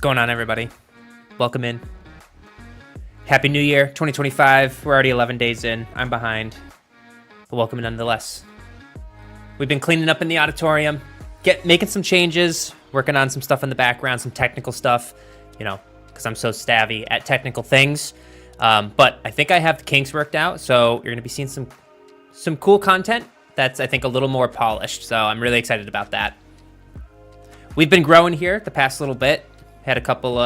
going on, everybody? Welcome in. Happy New Year, 2025. We're already 11 days in. I'm behind, but welcome nonetheless. We've been cleaning up in the auditorium, making some changes, working on some stuff in the background, some technical stuff, because I'm so savvy at technical things. But I think I have the kinks worked out, so you're going to be seeing some cool content that's, I think, a little more polished. So I'm really excited about that. We've been growing here the past little bit. Had a couple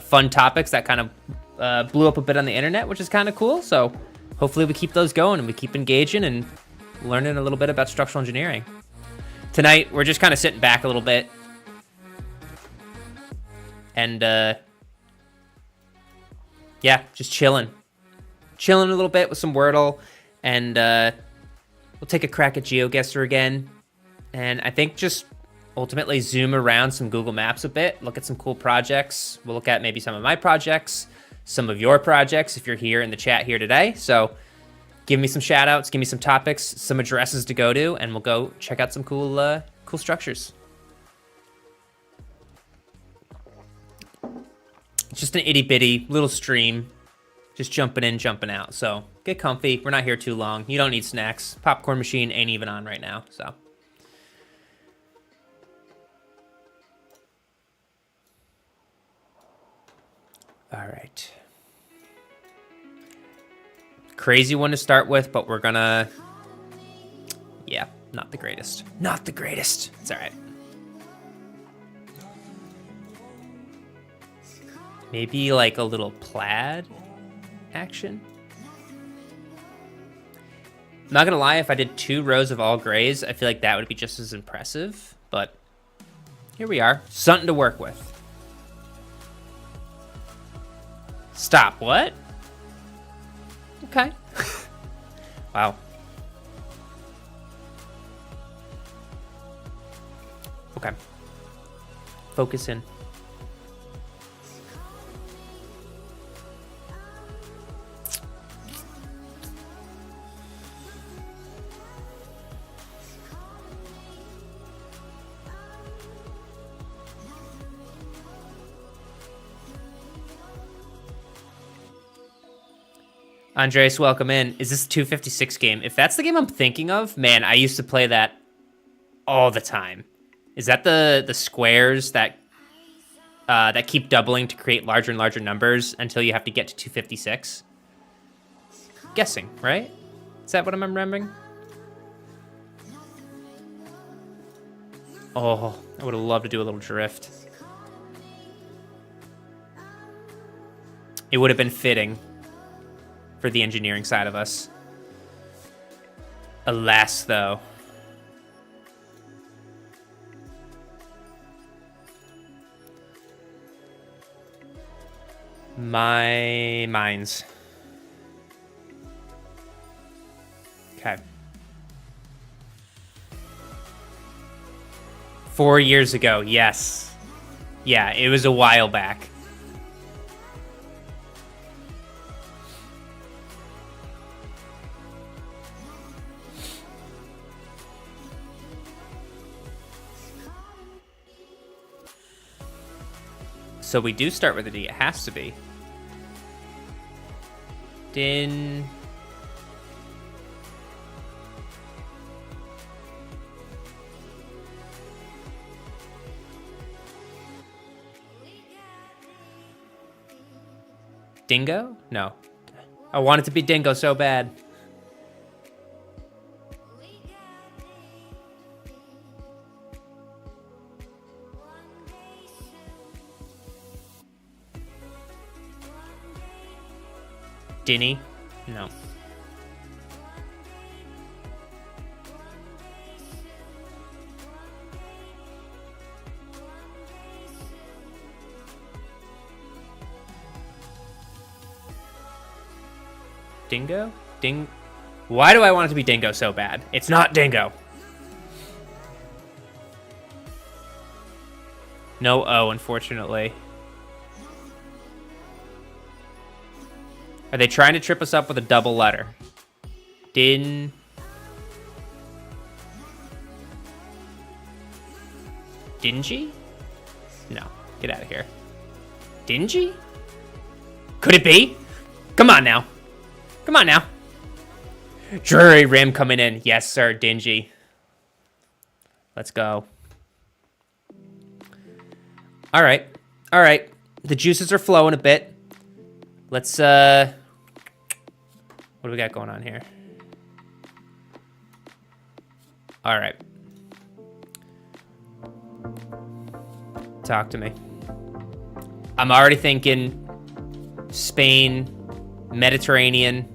fun topics that kind of blew up a bit on the internet, which is kind of cool. So hopefully we keep those going and we keep engaging and learning a little bit about structural engineering. Tonight, we're just kind of sitting back a little bit. And, yeah, just chilling. Chilling a little bit with some Wordle. And we'll take a crack at GeoGuessr again. And I think just ultimately zoom around some Google Maps a bit, look at some cool projects. We'll look at maybe some of my projects, some of your projects if you're here in the chat here today. So give me some shout outs, give me some topics, some addresses to go to, and we'll go check out some cool structures. It's just an itty bitty little stream, just jumping in, jumping out. So get comfy. We're not here too long. You don't need snacks. Popcorn machine ain't even on right now, so. All right. Crazy one to start with, but we're gonna... Yeah, not the greatest. Not the greatest. It's all right. Maybe like a little plaid action. I'm not gonna lie, if I did 2 rows of all grays, I feel like that would be just as impressive, but here we are. Something to work with. Stop, what? Okay. Wow. Okay. Focus in. Andres, welcome in. Is this a 256 game? If that's the game I'm thinking of, man, I used to play that all the time. Is that the squares that keep doubling to create larger and larger numbers until you have to get to 256? Guessing, right? Is that what I'm remembering? Oh, I would have loved to do a little drift. It would have been fitting for the engineering side of us. Alas, though. My mines. Okay. 4 years ago, yes. Yeah, it was a while back. So we do start with a D. It has to be. Dingo? No. I want it to be Dingo so bad. Dinny? No. Dingo? Why do I want it to be Dingo so bad? It's not Dingo. No O, unfortunately. Are they trying to trip us up with a double letter? Dingy? No. Get out of here. Dingy? Could it be? Come on now. Come on now. Drury rim coming in. Yes, sir. Dingy. Let's go. All right. All right. The juices are flowing a bit. Let's, what do we got going on here? All right. Talk to me. I'm already thinking Spain, Mediterranean.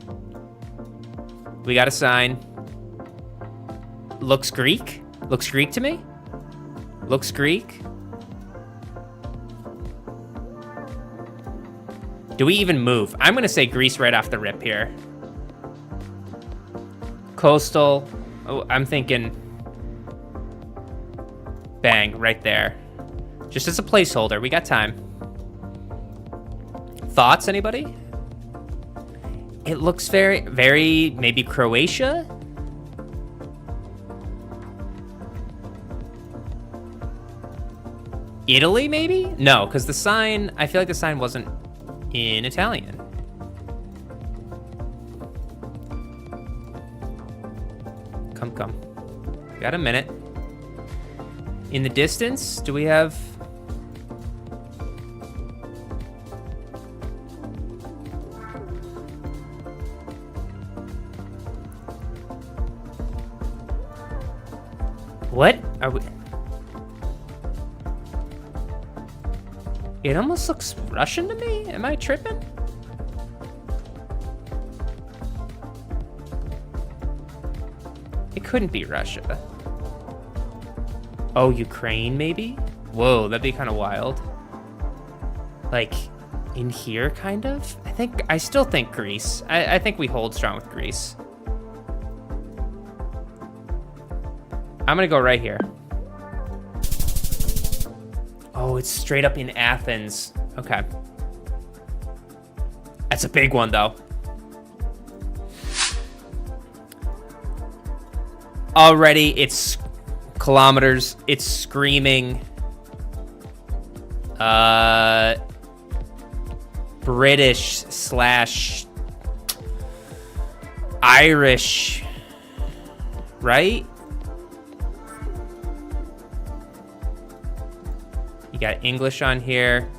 We got a sign. Looks Greek. Looks Greek to me. Looks Greek. Do we even move? I'm going to say Greece right off the rip here. Coastal. Oh, I'm thinking bang right there. Just as a placeholder. We got time. Thoughts, anybody? It looks very, very, maybe Croatia? Italy, maybe? No, because the sign, I feel like the sign wasn't in Italian. Come. Got a minute. In the distance, do we have... What are we? It almost looks Russian to me. Am I tripping? It couldn't be Russia. Oh, Ukraine maybe? Whoa, that'd be kind of wild. Like in here, kind of? I still think Greece. I think we hold strong with Greece. I'm gonna go right here. Oh, it's straight up in Athens. Okay. That's a big one, though. Already, it's kilometers. It's screaming. British / Irish. Right? You got English on here.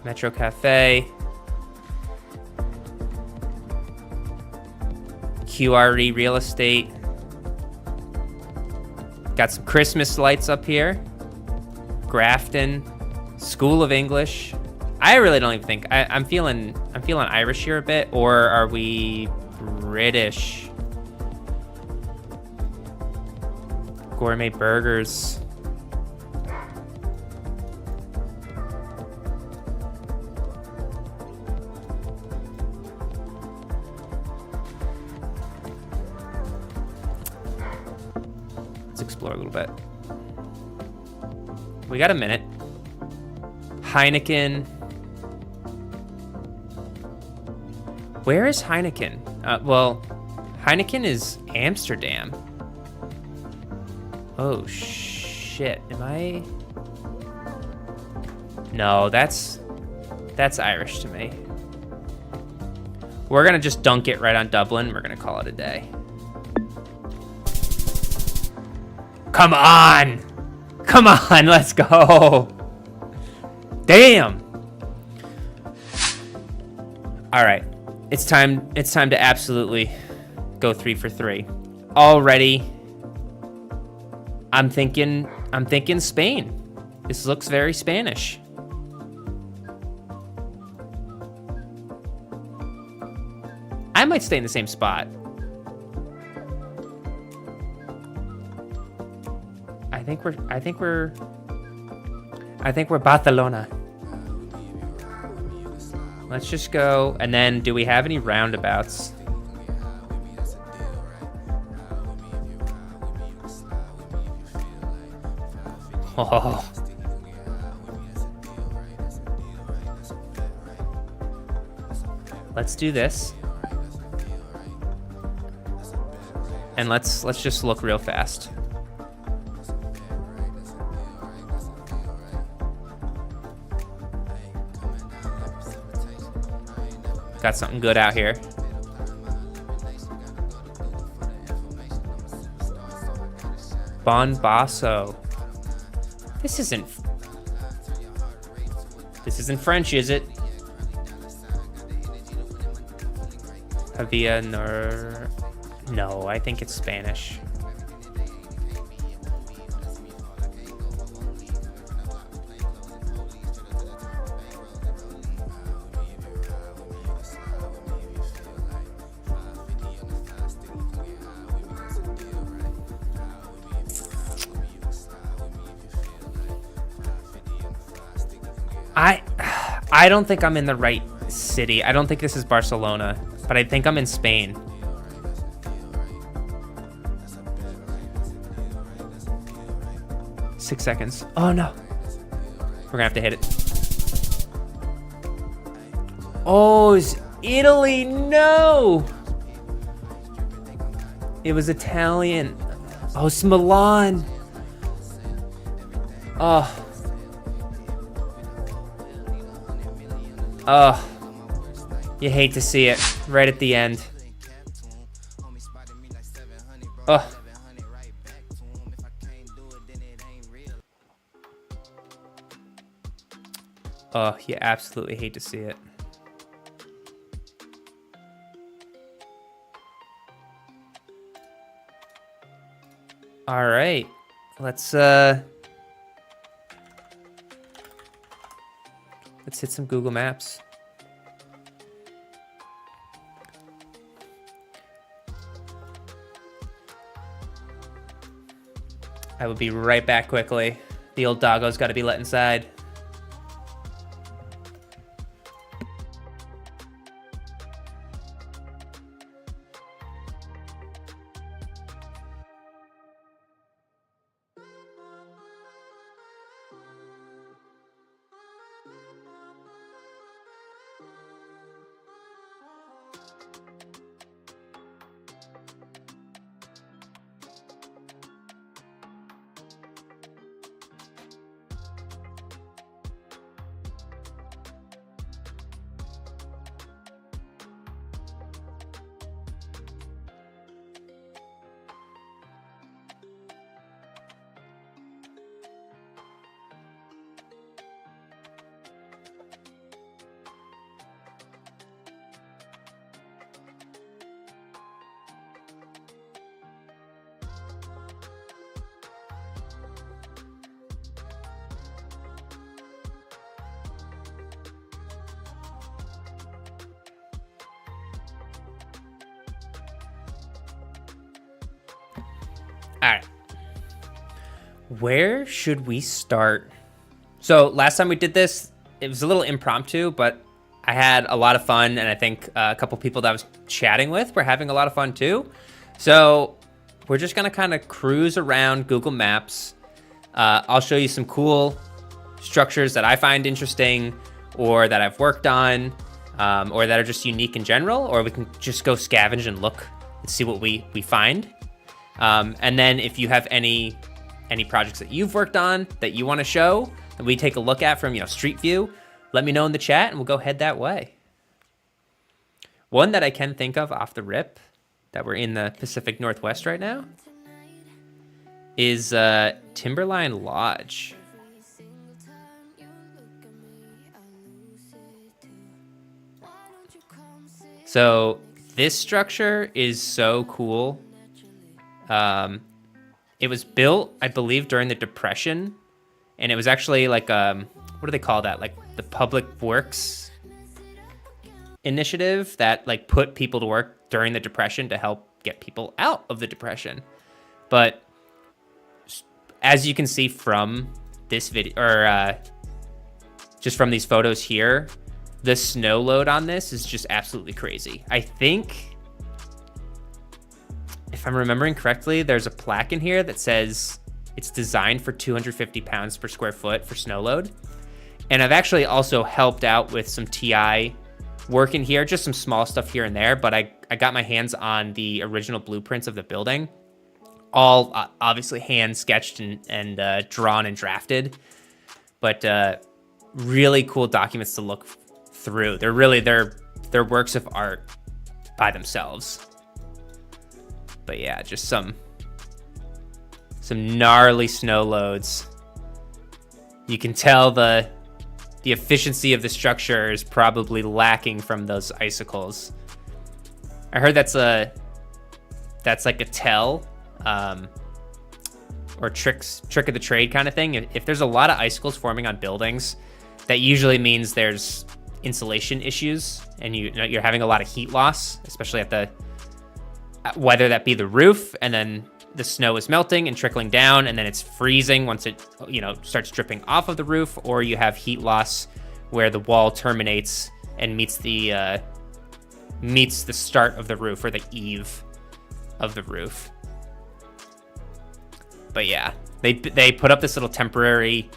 Metro Cafe. QRE Real Estate. Got some Christmas lights up here. Grafton. School of English. I really don't even think I'm feeling Irish here a bit, or are we British? Gourmet burgers. Explore a little bit. We got a minute. Heineken. Where is Heineken? Well, Heineken is Amsterdam. Oh shit. Am I? No, that's Irish to me. We're gonna just dunk it right on Dublin. We're gonna call it a day. Come on! Come on, let's go! Damn! Alright. It's time to absolutely go 3 for 3. Already. I'm thinking Spain. This looks very Spanish. I might stay in the same spot. I think we're Barcelona. Let's just go. And then, do we have any roundabouts? Oh. Let's do this. And let's just look real fast. Got something good out here. Bon Basso. This isn't French, is it? Havia Nor... No, I think it's Spanish. I don't think I'm in the right city. I don't think this is Barcelona, but I think I'm in Spain. Six seconds. Oh no. We're gonna have to hit it. Oh, it's Italy. No. It was Italian. Oh, it's Milan. Oh. Oh, you hate to see it right at the end. Oh. Oh, you absolutely hate to see it. All right, let's hit some Google Maps. I will be right back quickly. The old doggo's got to be let inside. All right. Where should we start? So last time we did this, it was a little impromptu, but I had a lot of fun, and I think a couple people that I was chatting with were having a lot of fun too. So we're just gonna kind of cruise around Google Maps. I'll show you some cool structures that I find interesting, or that I've worked on, or that are just unique in general, or we can just go scavenge and look and see what we find. And then if you have any projects that you've worked on that you want to show that we take a look at from, Street View, let me know in the chat and we'll go head that way. One that I can think of off the rip that we're in the Pacific Northwest right now is Timberline Lodge. So this structure is so cool. It was built, I believe, during the Depression, and it was actually like, what do they call that? Like the Public Works initiative that like put people to work during the Depression to help get people out of the Depression. But as you can see from this video, or just from these photos here, the snow load on this is just absolutely crazy. I think, if I'm remembering correctly, there's a plaque in here that says it's designed for 250 pounds per square foot for snow load. And I've actually also helped out with some TI work in here, just some small stuff here and there, but I got my hands on the original blueprints of the building, all obviously hand sketched and drawn and drafted, but really cool documents to look through. They're they're works of art by themselves. But yeah, just some gnarly snow loads. You can tell the efficiency of the structure is probably lacking from those icicles. I heard that's like a tell, or trick of the trade kind of thing. If there's a lot of icicles forming on buildings, that usually means there's insulation issues, and you're having a lot of heat loss, especially at whether that be the roof, and then the snow is melting and trickling down, and then it's freezing once it starts dripping off of the roof, or you have heat loss where the wall terminates and meets the start of the roof, or the eave of the roof. But yeah, they put up this little temporary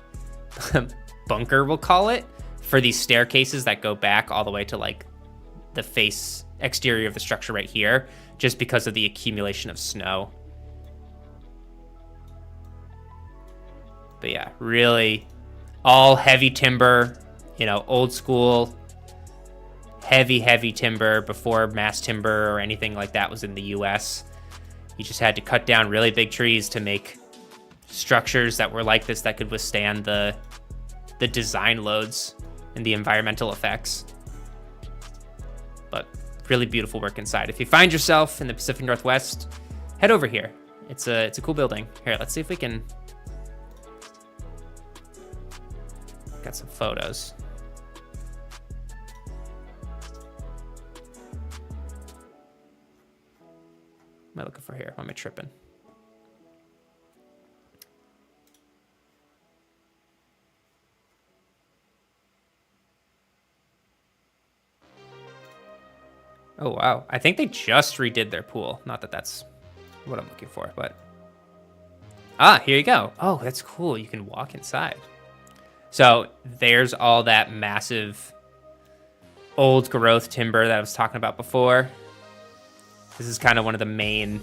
bunker, we'll call it, for these staircases that go back all the way to like the face exterior of the structure right here, just because of the accumulation of snow. But yeah, really all heavy timber, old school, heavy timber before mass timber or anything like that was in the US. You just had to cut down really big trees to make structures that were like this, that could withstand the design loads and the environmental effects. But really beautiful work inside. If you find yourself in the Pacific Northwest, head over here. It's a cool building. Here, let's see if we can. Got some photos. What am I looking for here? Why am I tripping? Oh, wow. I think they just redid their pool. Not that that's what I'm looking for, but... Ah, here you go. Oh, that's cool. You can walk inside. So there's all that massive old growth timber that I was talking about before. This is kind of one of the main,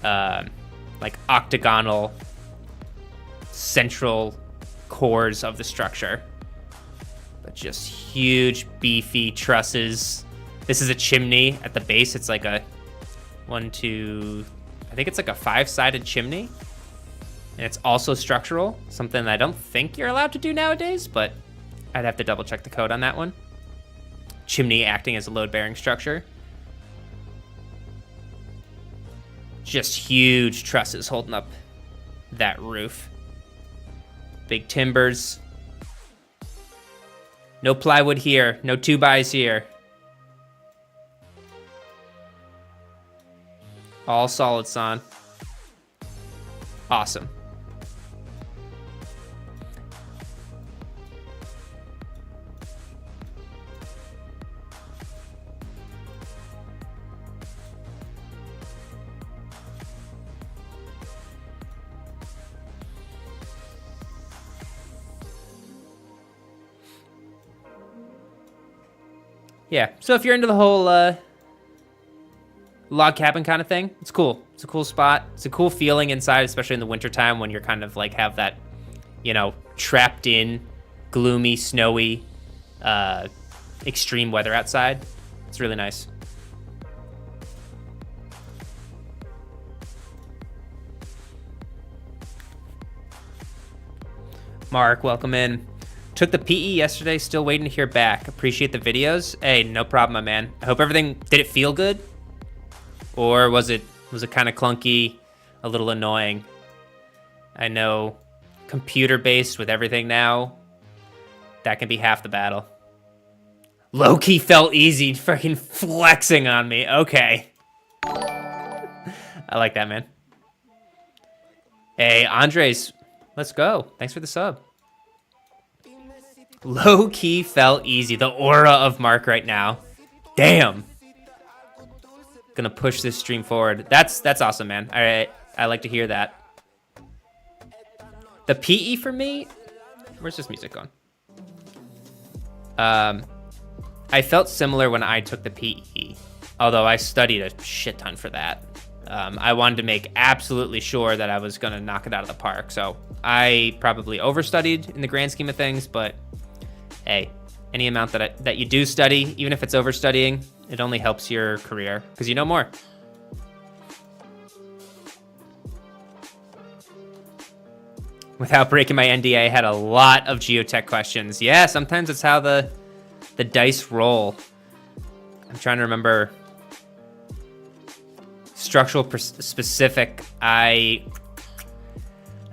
like octagonal central cores of the structure. But just huge, beefy trusses. This is a chimney at the base. It's like a I think it's like a 5-sided chimney. And it's also structural, something that I don't think you're allowed to do nowadays, but I'd have to double check the code on that one. Chimney acting as a load-bearing structure. Just huge trusses holding up that roof. Big timbers. No plywood here, no 2x here. All solid, son. Awesome. Yeah, so if you're into the whole log cabin kind of thing, it's cool. It's a cool spot. It's a cool feeling inside, especially in the wintertime when you're kind of like have that, trapped in, gloomy, snowy, extreme weather outside. It's really nice. Mark, welcome in. Took the PE yesterday, still waiting to hear back. Appreciate the videos. Hey, no problem, my man. I hope everything, did it feel good? Or was it kind of clunky, a little annoying? I know computer-based with everything now, that can be half the battle. Low-key felt easy, freaking flexing on me. Okay. I like that, man. Hey, Andres, let's go. Thanks for the sub. Low-key felt easy. The aura of Mark right now. Damn. Gonna push this stream forward. That's awesome, man. All right, I like to hear that. The PE for me, where's this music going? I felt similar when I took the PE, although I studied a shit ton for that. I wanted to make absolutely sure that I was gonna knock it out of the park. So I probably overstudied in the grand scheme of things, but hey, Any amount that you do study, even if it's overstudying, it only helps your career because you know more. Without breaking my NDA, I had a lot of geotech questions. Yeah, sometimes it's how the dice roll. I'm trying to remember. Structural specific, I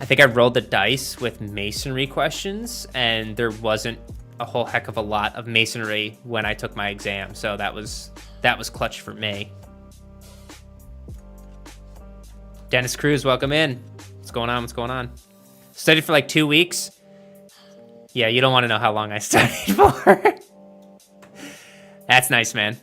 think I rolled the dice with masonry questions, and there wasn't a whole heck of a lot of masonry when I took my exam, so that was clutch for me. Dennis Cruz, welcome in. What's going on? What's going on? Studied for like 2 weeks. Yeah, you don't want to know how long I studied for. That's nice, man.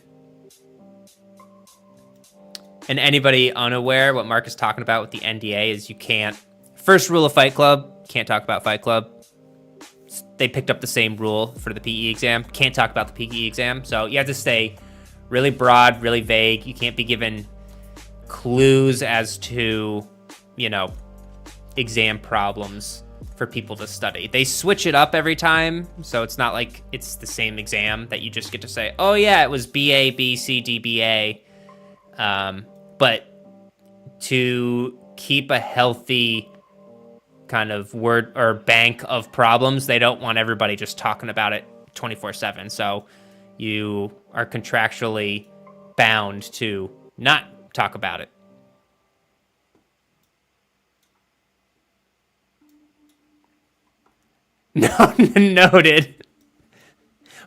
And anybody unaware, what Mark is talking about with the NDA is you can't, first rule of Fight Club, can't talk about Fight Club. They picked up the same rule for the PE exam, can't talk about the PE exam. So you have to stay really broad, really vague. You can't be given clues as to, you know, exam problems for people to study. They switch it up every time, so it's not like it's the same exam that you just get to say, oh yeah, it was BA, BC, DBA. But to keep a healthy kind of word or bank of problems, they don't want everybody just talking about it 24/7. So you are contractually bound to not talk about it. No, noted.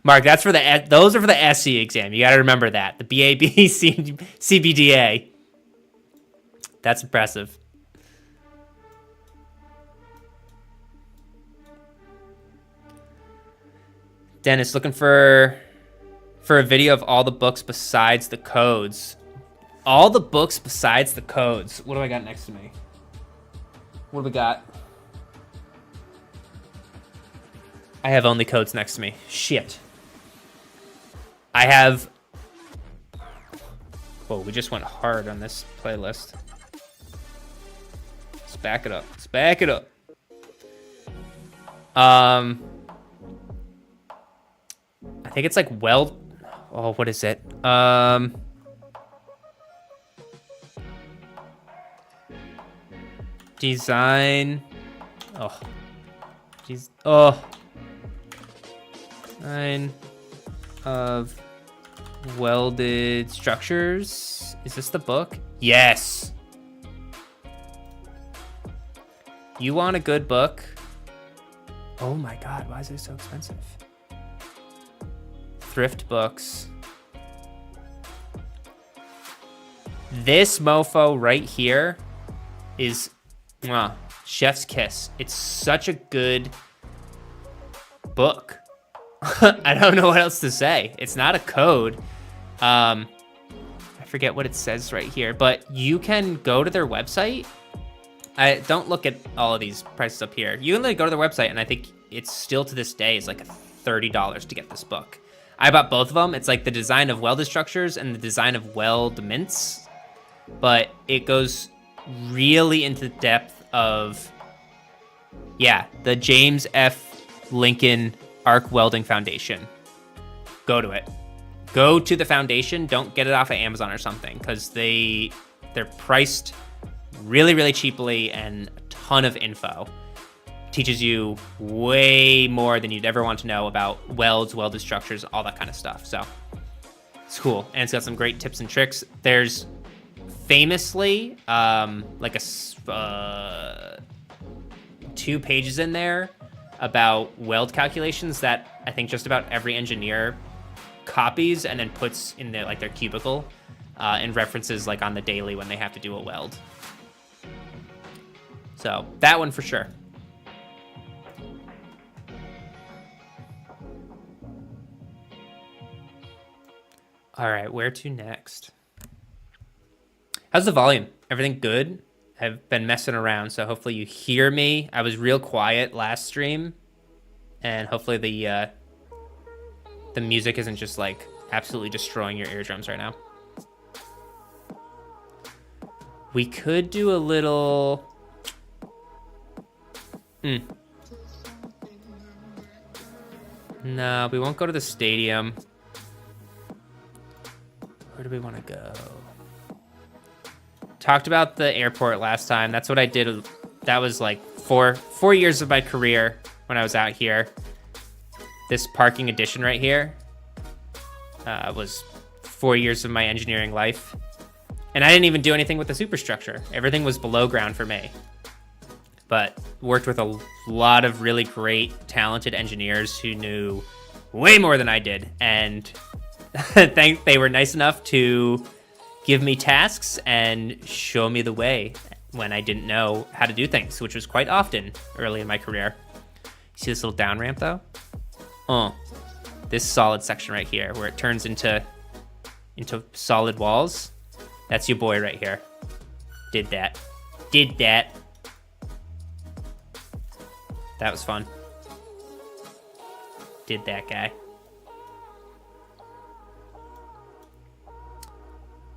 Mark, that's for those are for the SE exam. You got to remember that. The BAB, CBDA. That's impressive. Dennis, looking for a video of all the books besides the codes. All the books besides the codes. What do I got next to me? What do we got? I have only codes next to me. Shit. I have... Whoa, we just went hard on this playlist. Let's back it up. Let's back it up. I think it's like oh, what is it? Design. Oh. Design of welded structures. Is this the book? Yes. You want a good book? Oh my God, why is it so expensive? Thrift books. This mofo right here is chef's kiss. It's such a good book. I don't know what else to say. It's not a code. I forget what it says right here, but you can go to their website. I don't look at all of these prices up here. You can go to their website, and I think it's still to this day is like $30 to get this book. I bought both of them. It's like the design of welded structures and the design of weldments, but it goes really into the depth of, the James F. Lincoln Arc Welding Foundation. Go to it. Go to the foundation. Don't get it off of Amazon or something, because they're priced really, really cheaply and a ton of info. Teaches you way more than you'd ever want to know about welds, welded structures, all that kind of stuff. So it's cool. And it's got some great tips and tricks. There's famously like 2 pages in there about weld calculations that I think just about every engineer copies and then puts in their cubicle and references like on the daily when they have to do a weld. So that one for sure. All right, where to next? How's the volume? Everything good? I've been messing around, so hopefully you hear me. I was real quiet last stream, and hopefully the music isn't just like absolutely destroying your eardrums right now. We could do a little... No, we won't go to the stadium. Where do we want to go? Talked about the airport last time. That's what I did. That was like four years of my career when I was out here. This parking addition right here was 4 years of my engineering life. And I didn't even do anything with the superstructure. Everything was below ground for me. But worked with a lot of really great, talented engineers who knew way more than I did. And they were nice enough to give me tasks and show me the way when I didn't know how to do things, which was quite often early in my career. You see this little down ramp though? This solid section right here where it turns into solid walls. That's your boy right here. Did that. That was fun. Did that guy.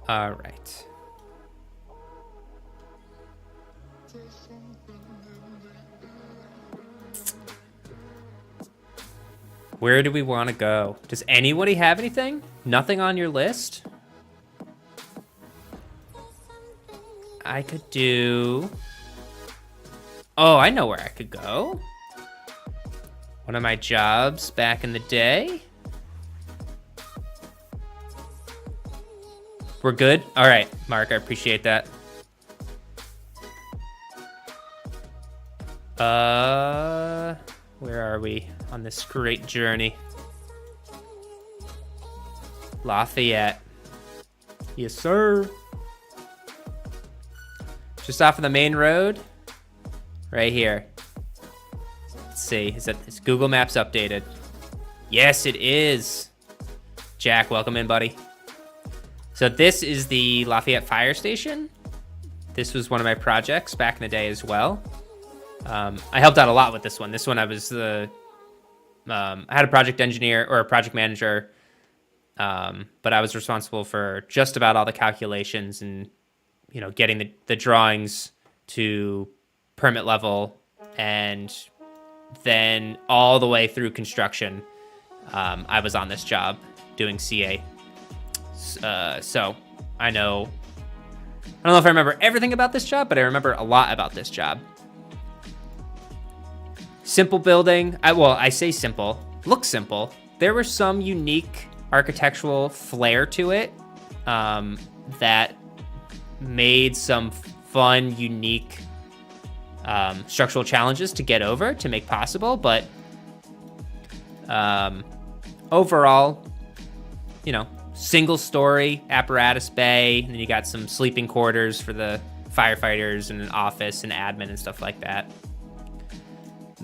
All right. Where do we want to go? Does anybody have anything? Nothing on your list? I could do... Oh, I know where I could go. One of my jobs back in the day. We're good? All right, Mark, I appreciate that. Where are we on this great journey? Lafayette. Yes, sir. Just off of the main road. Right here. Let's see, is Google Maps updated? Yes, it is. Jack, welcome in, buddy. So this is the Lafayette Fire Station. This was one of my projects back in the day as well. I helped out a lot with this one. This one I was I had a project engineer or a project manager, but I was responsible for just about all the calculations and, you know, getting the drawings to permit level and then all the way through construction. I was on this job doing CA. So I don't know if I remember everything about this job, but I remember a lot about this job. Simple building. I say simple. Looks simple. There was some unique architectural flair to it that made some fun, unique structural challenges to get over, to make possible. But overall, you know, single story apparatus bay, and then you got some sleeping quarters for the firefighters and an office and admin and stuff like that.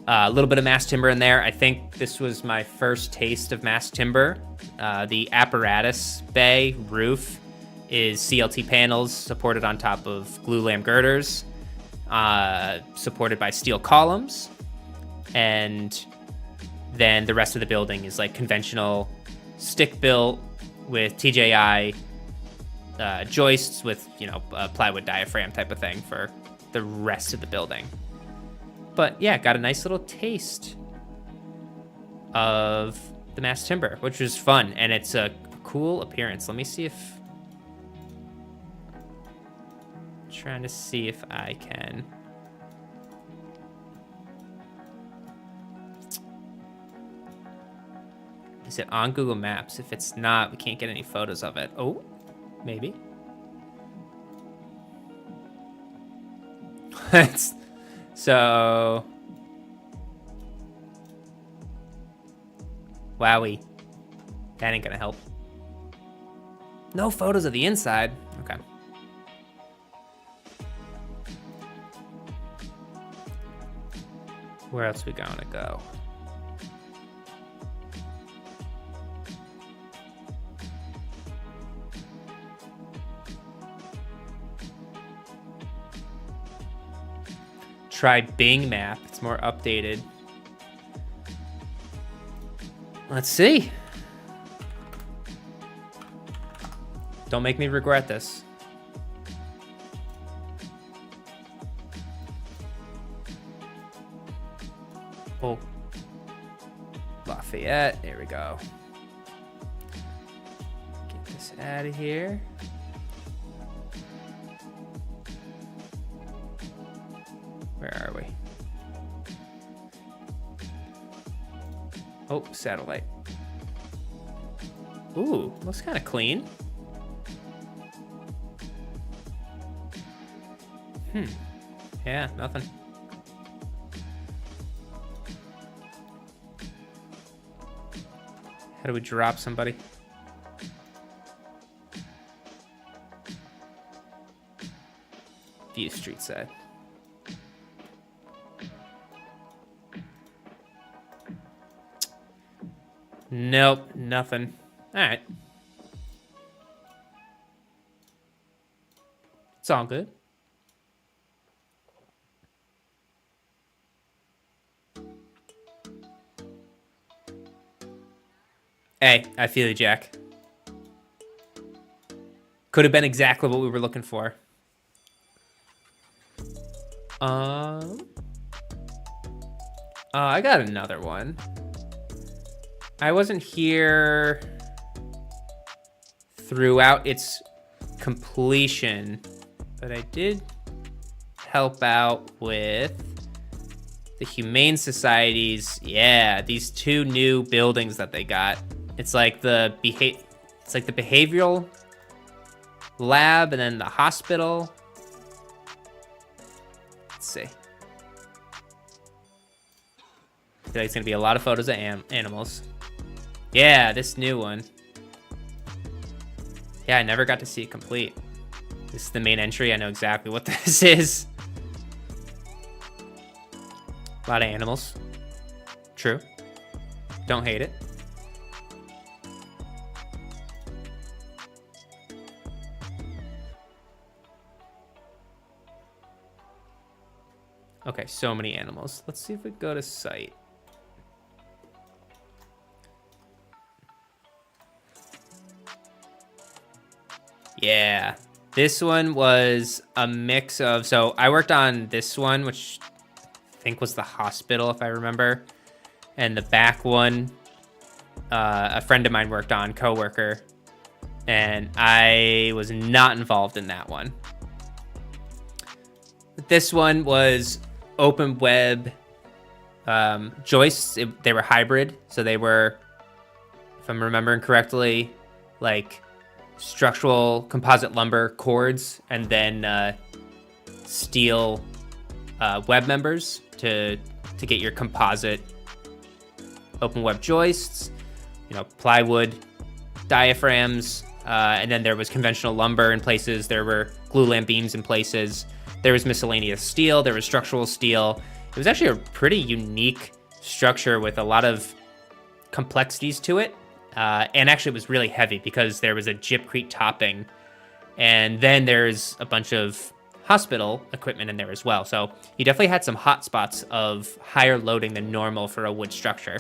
A little bit of mass timber in there. I think this was my first taste of mass timber. The apparatus bay roof is CLT panels supported on top of glulam girders, supported by steel columns. And then the rest of the building is like conventional stick built with TJI joists with, you know, a plywood diaphragm type of thing for the rest of the building. But yeah, got a nice little taste of the mass timber, which was fun, and it's a cool appearance. Let me see if... trying to see if I can... Is it on Google Maps? If it's not, we can't get any photos of it. Oh, maybe. So... Wowie. That ain't gonna help. No photos of the inside. Okay. Where else we gonna go? Try Bing Map. It's more updated. Let's see. Don't make me regret this. Oh. Lafayette. There we go. Get this out of here. Where are we? Oh, satellite. Ooh, looks kind of clean. Yeah, nothing. How do we drop somebody? View street side. Nope, nothing. All right. It's all good. Hey, I feel you, Jack. Could have been exactly what we were looking for. I got another one. I wasn't here throughout its completion, but I did help out with the Humane Society's, these 2 new buildings that they got. It's like the behavioral lab and then the hospital. Let's see. I feel like it's gonna be a lot of photos of animals. Yeah, this new one. Yeah, I never got to see it complete. This is the main entry. I know exactly what this is. A lot of animals. True. Don't hate it. Okay, so many animals. Let's see if we go to site. Yeah, this one was a mix of, so I worked on this one, which I think was the hospital, if I remember. And the back one, a friend of mine worked on, coworker, and I was not involved in that one. But this one was open web joists. They were hybrid, so they were, if I'm remembering correctly, like structural composite lumber cords and then steel web members to get your composite open web joists, plywood diaphragms, and then there was conventional lumber in places. There were glue lamp beams in places. There was miscellaneous steel. There was structural steel. It was actually a pretty unique structure with a lot of complexities to it. And actually it was really heavy because there was a gypcrete topping, and then there's a bunch of hospital equipment in there as well. So you definitely had some hot spots of higher loading than normal for a wood structure.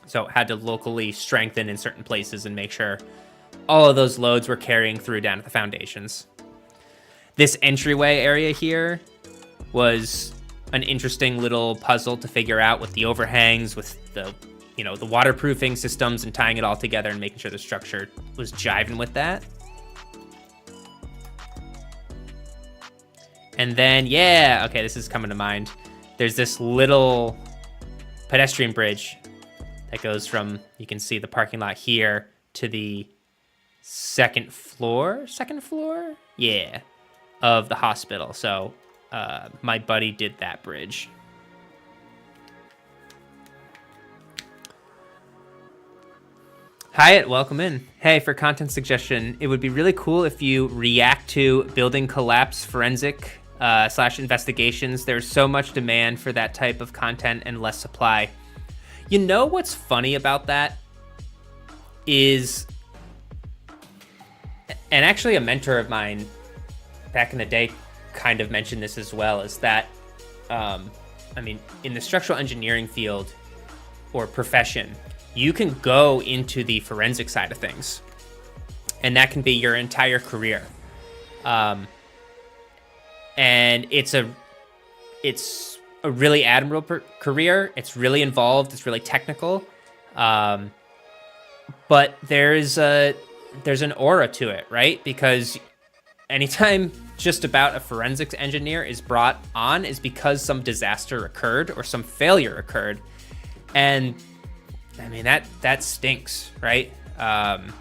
So it had to locally strengthen in certain places and make sure all of those loads were carrying through down to the foundations. This entryway area here was an interesting little puzzle to figure out with the overhangs, with the the waterproofing systems, and tying it all together and making sure the structure was jiving with that. And then, okay, this is coming to mind. There's this little pedestrian bridge that goes from, you can see the parking lot here, to the second floor, of the hospital. So my buddy did that bridge. Hyatt, welcome in. Hey, for content suggestion, it would be really cool if you react to building collapse forensic / investigations. There's so much demand for that type of content and less supply. You know what's funny about that is, and actually a mentor of mine back in the day kind of mentioned this as well, is that, in the structural engineering field or profession, you can go into the forensic side of things, and that can be your entire career. And it's a really admirable career. It's really involved. It's really technical. But there's an aura to it, right? Because anytime just about a forensics engineer is brought on is because some disaster occurred or some failure occurred. And I mean, that stinks, right? And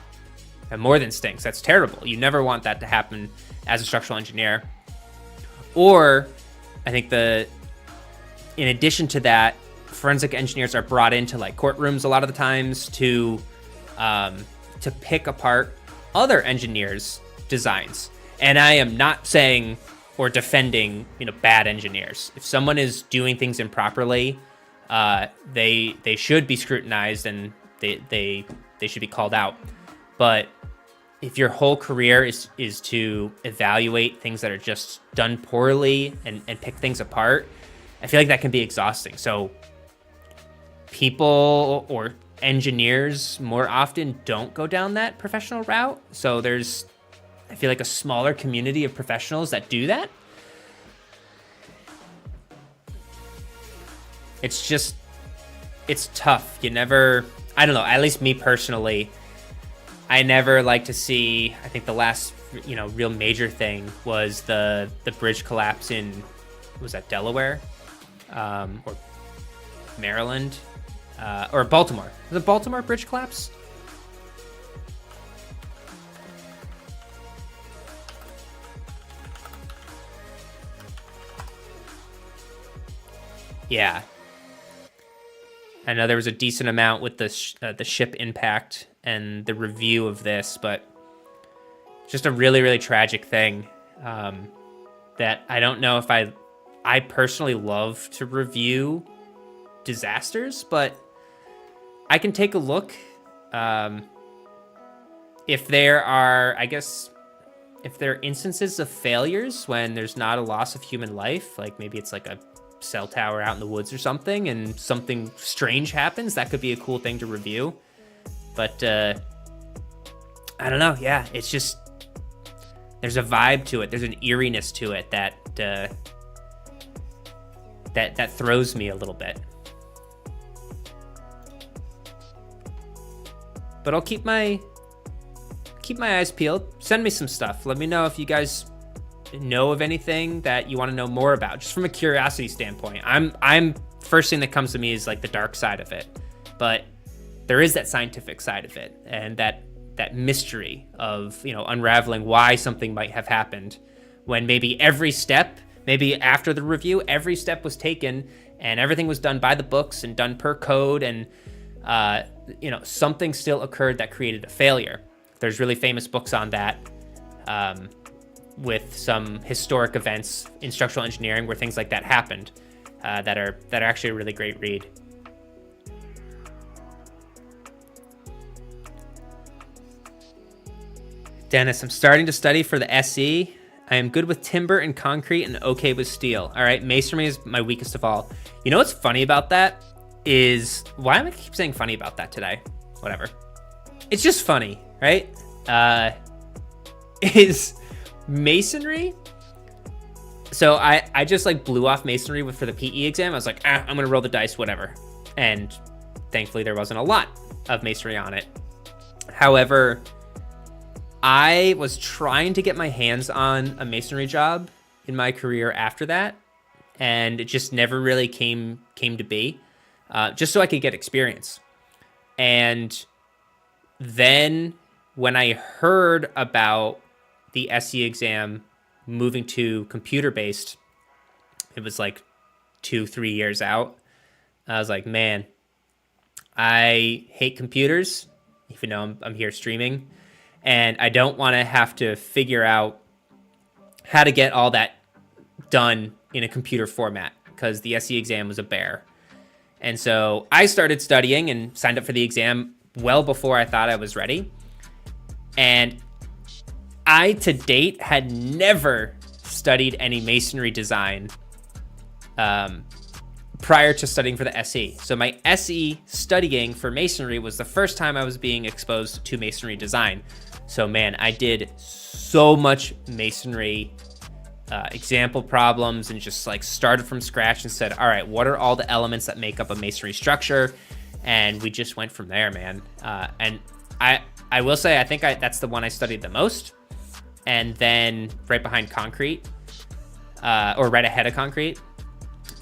more than stinks, that's terrible. You never want that to happen as a structural engineer. Or I think in addition to that, forensic engineers are brought into like courtrooms a lot of the times to pick apart other engineers' designs. And I am not saying or defending, bad engineers. If someone is doing things improperly, they should be scrutinized and they should be called out. But if your whole career is to evaluate things that are just done poorly and pick things apart, I feel like that can be exhausting. So people or engineers more often don't go down that professional route. So there's, I feel like, a smaller community of professionals that do that. It's tough. I don't know, at least me personally, I never like to see, I think the last, real major thing was the bridge collapse in, was that Delaware? Or Maryland? Or Baltimore. Was it Baltimore bridge collapse? Yeah. I know there was a decent amount with the ship impact and the review of this, but just a really, really tragic thing that I don't know if I personally love to review disasters, but I can take a look. If there are instances of failures when there's not a loss of human life, like maybe it's like a cell tower out in the woods or something and something strange happens, that could be a cool thing to review. But I don't know. Yeah, it's just, there's a vibe to it. There's an eeriness to it that throws me a little bit. But I'll keep my eyes peeled. Send me some stuff. Let me know if you guys know of anything that you want to know more about, just from a curiosity standpoint. I'm first thing that comes to me is like the dark side of it, but there is that scientific side of it and that mystery of, unraveling why something might have happened when maybe every step, maybe after the review, every step was taken and everything was done by the books and done per code, and something still occurred that created a failure. There's really famous books on that, with some historic events in structural engineering where things like that happened, that are actually a really great read. Dennis, I'm starting to study for the SE. I am good with timber and concrete and okay with steel. All right, masonry is my weakest of all. You know what's funny about that is, why am I keep saying funny about that today? Whatever. It's just funny, right? Is masonry. So I just like blew off masonry for the PE exam. I was like, I'm gonna roll the dice, whatever. And thankfully there wasn't a lot of masonry on it. However, I was trying to get my hands on a masonry job in my career after that, and it just never really came to be, just so I could get experience. And then when I heard about the SE exam moving to computer-based, it was like 2-3 years out. I was like, man, I hate computers, even though I'm here streaming. And I don't want to have to figure out how to get all that done in a computer format, because the SE exam was a bear. And so I started studying and signed up for the exam well before I thought I was ready. And I, to date, had never studied any masonry design prior to studying for the SE. So my SE studying for masonry was the first time I was being exposed to masonry design. So man, I did so much masonry example problems and just like started from scratch and said, all right, what are all the elements that make up a masonry structure? and we just went from there, man. And I will say, I think that's the one I studied the most. And then right behind concrete, or right ahead of concrete.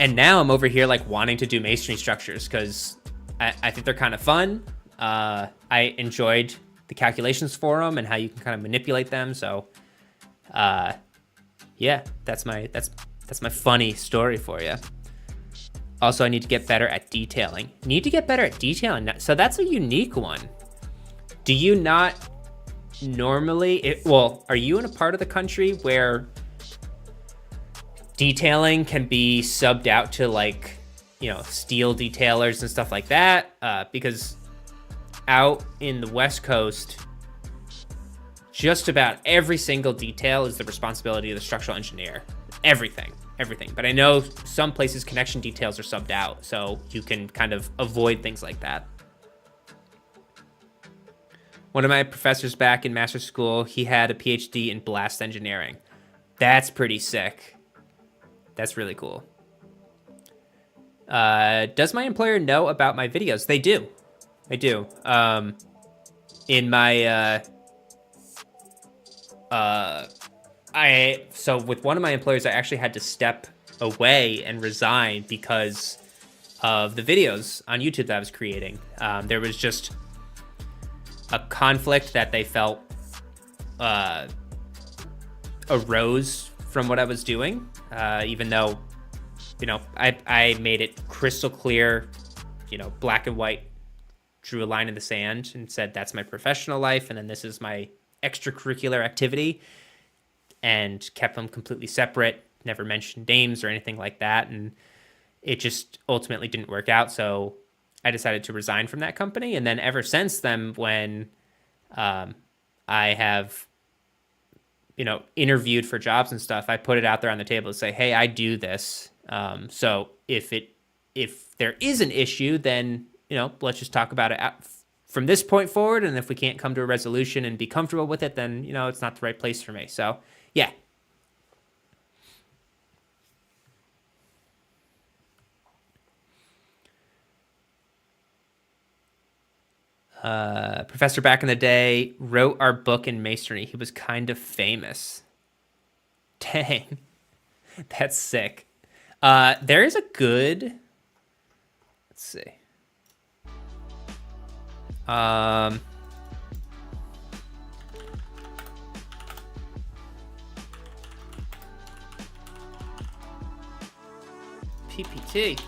And now I'm over here like wanting to do masonry structures because I think they're kind of fun. I enjoyed the calculations for them and how you can kind of manipulate them. So, yeah, that's my funny story for you. Also, I need to get better at detailing. So that's a unique one. Do you not normally, are you in a part of the country where detailing can be subbed out to like, steel detailers and stuff like that? Because out in the West Coast, just about every single detail is the responsibility of the structural engineer. Everything. But I know some places connection details are subbed out, so you can kind of avoid things like that. One of my professors back in master's school, he had a PhD in blast engineering. That's pretty sick. That's really cool. Does my employer know about my videos? They do. In my, so with one of my employers, I actually had to step away and resign because of the videos on YouTube that I was creating. There was just a conflict that they felt arose from what I was doing, even though, I made it crystal clear, black and white, drew a line in the sand and said, that's my professional life. And then this is my extracurricular activity, and kept them completely separate, never mentioned names or anything like that. And it just ultimately didn't work out. So I decided to resign from that company. And then ever since then, when I have, interviewed for jobs and stuff, I put it out there on the table to say, hey, I do this. So if there is an issue, then, let's just talk about it from this point forward. And if we can't come to a resolution and be comfortable with it, then, it's not the right place for me. So yeah. Professor back in the day wrote our book in masonry. He was kind of famous. Dang. That's sick. There is a good, let's see. PPT.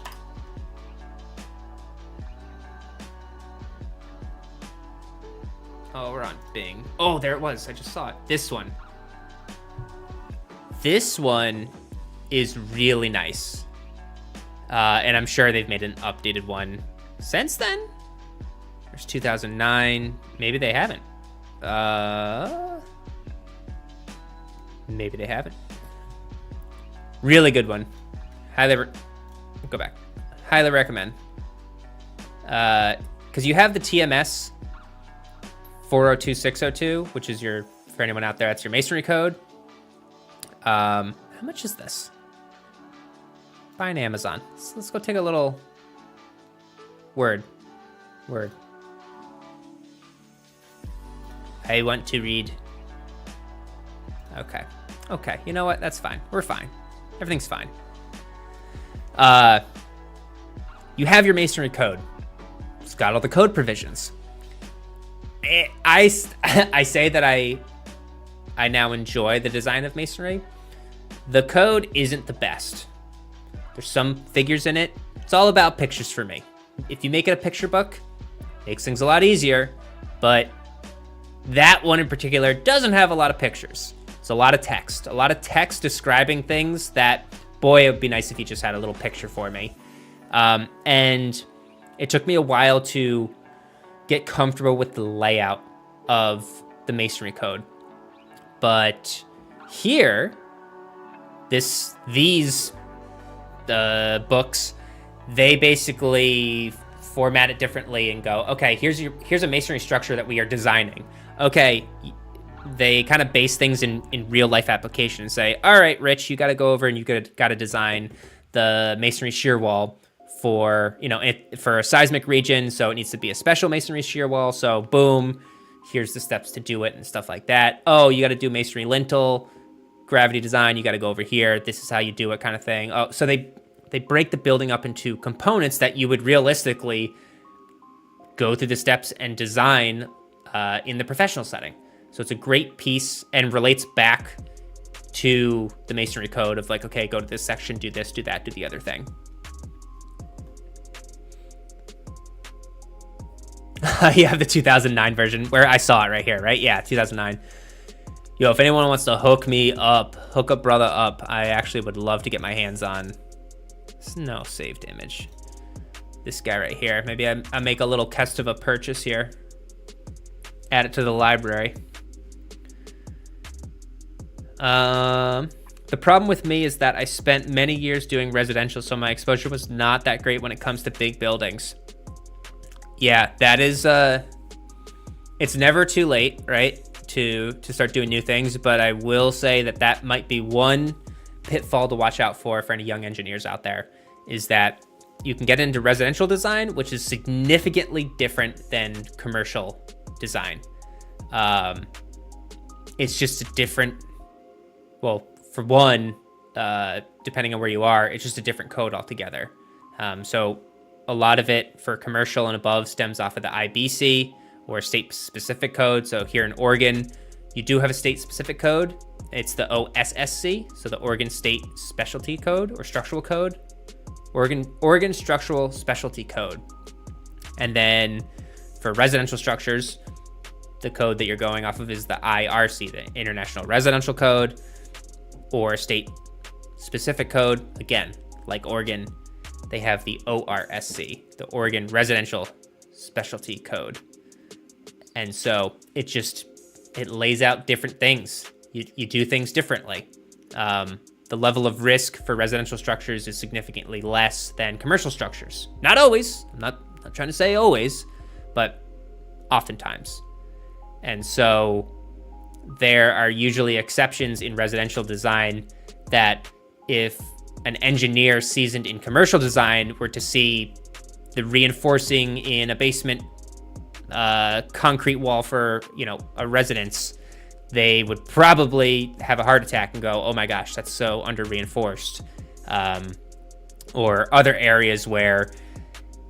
Oh, we're on Bing. Oh, there it was. I just saw it. This one. This one is really nice. And I'm sure they've made an updated one since then. There's 2009. Maybe they haven't. Maybe they haven't. Really good one. Go back. Highly recommend. Because you have the TMS 402602, which is for anyone out there, that's your masonry code. How much is this? Buy on Amazon. Let's go take a little word. I want to read. Okay. You know what? That's fine. We're fine. Everything's fine. You have your masonry code. It's got all the code provisions. I say that I now enjoy the design of masonry. The code isn't the best. There's some figures in it. It's all about pictures for me. If you make it a picture book, it makes things a lot easier, but that one in particular doesn't have a lot of pictures. It's a lot of text describing things that, boy, it would be nice if you just had a little picture for me. And it took me a while to get comfortable with the layout of the masonry code. But here, these books, they basically format it differently and go, okay, here's a masonry structure that we are designing. Okay, they kind of base things in real life application and say, all right, Rich, you got to go over and you got to design the masonry shear wall for, for a seismic region. So it needs to be a special masonry shear wall. So boom, here's the steps to do it and stuff like that. Oh, you got to do masonry lintel, gravity design. You got to go over here. This is how you do it, kind of thing. Oh, so they break the building up into components that you would realistically go through the steps and design in the professional setting. So it's a great piece and relates back to the masonry code of like, okay, go to this section, do this, do that, do the other thing. You have the 2009 version where I saw it right here, right? Yeah, 2009. Yo, if anyone wants to hook a brother up, I actually would love to get my hands on. No saved image. This guy right here. Maybe I make a little Kestava purchase here. Add it to the library. The problem with me is that I spent many years doing residential, so my exposure was not that great when it comes to big buildings. Yeah, that is, it's never too late, right, to start doing new things, but I will say that might be one pitfall to watch out for any young engineers out there, is that you can get into residential design, which is significantly different than commercial design. It's just a different, well, for one, depending on where you are, it's just a different code altogether. So a lot of it for commercial and above stems off of the IBC or state-specific code. So here in Oregon, you do have a state-specific code. It's the OSSC, so the Oregon State Specialty Code or Structural Code. Oregon Structural Specialty Code. And then for residential structures, the code that you're going off of is the IRC, the International Residential Code, or state-specific code. Again, like Oregon, they have the ORSC, the Oregon Residential Specialty Code. And so it lays out different things. You do things differently. The level of risk for residential structures is significantly less than commercial structures. Not always. I'm not trying to say always, but oftentimes. And so there are usually exceptions in residential design that if an engineer seasoned in commercial design were to see the reinforcing in a basement concrete wall for, a residence, they would probably have a heart attack and go, oh my gosh, that's so under reinforced. Or other areas where,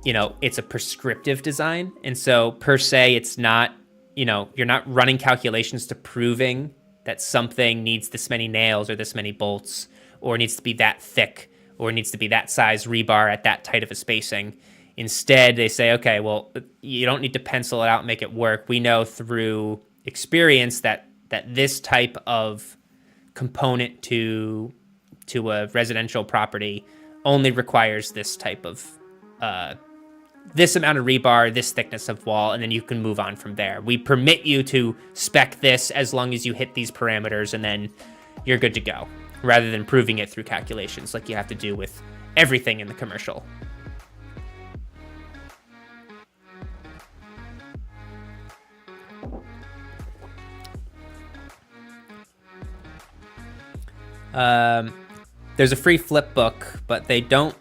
it's a prescriptive design. And so per se, it's not, you're not running calculations to proving that something needs this many nails or this many bolts, or needs to be that thick, or needs to be that size rebar at that tight of a spacing. Instead, they say, okay, well, you don't need to pencil it out and make it work. We know through experience that this type of component to a residential property only requires this type of, this amount of rebar, this thickness of wall, and then you can move on from there. We permit you to spec this as long as you hit these parameters, and then you're good to go, rather than proving it through calculations like you have to do with everything in the commercial. There's a free flip book, but they don't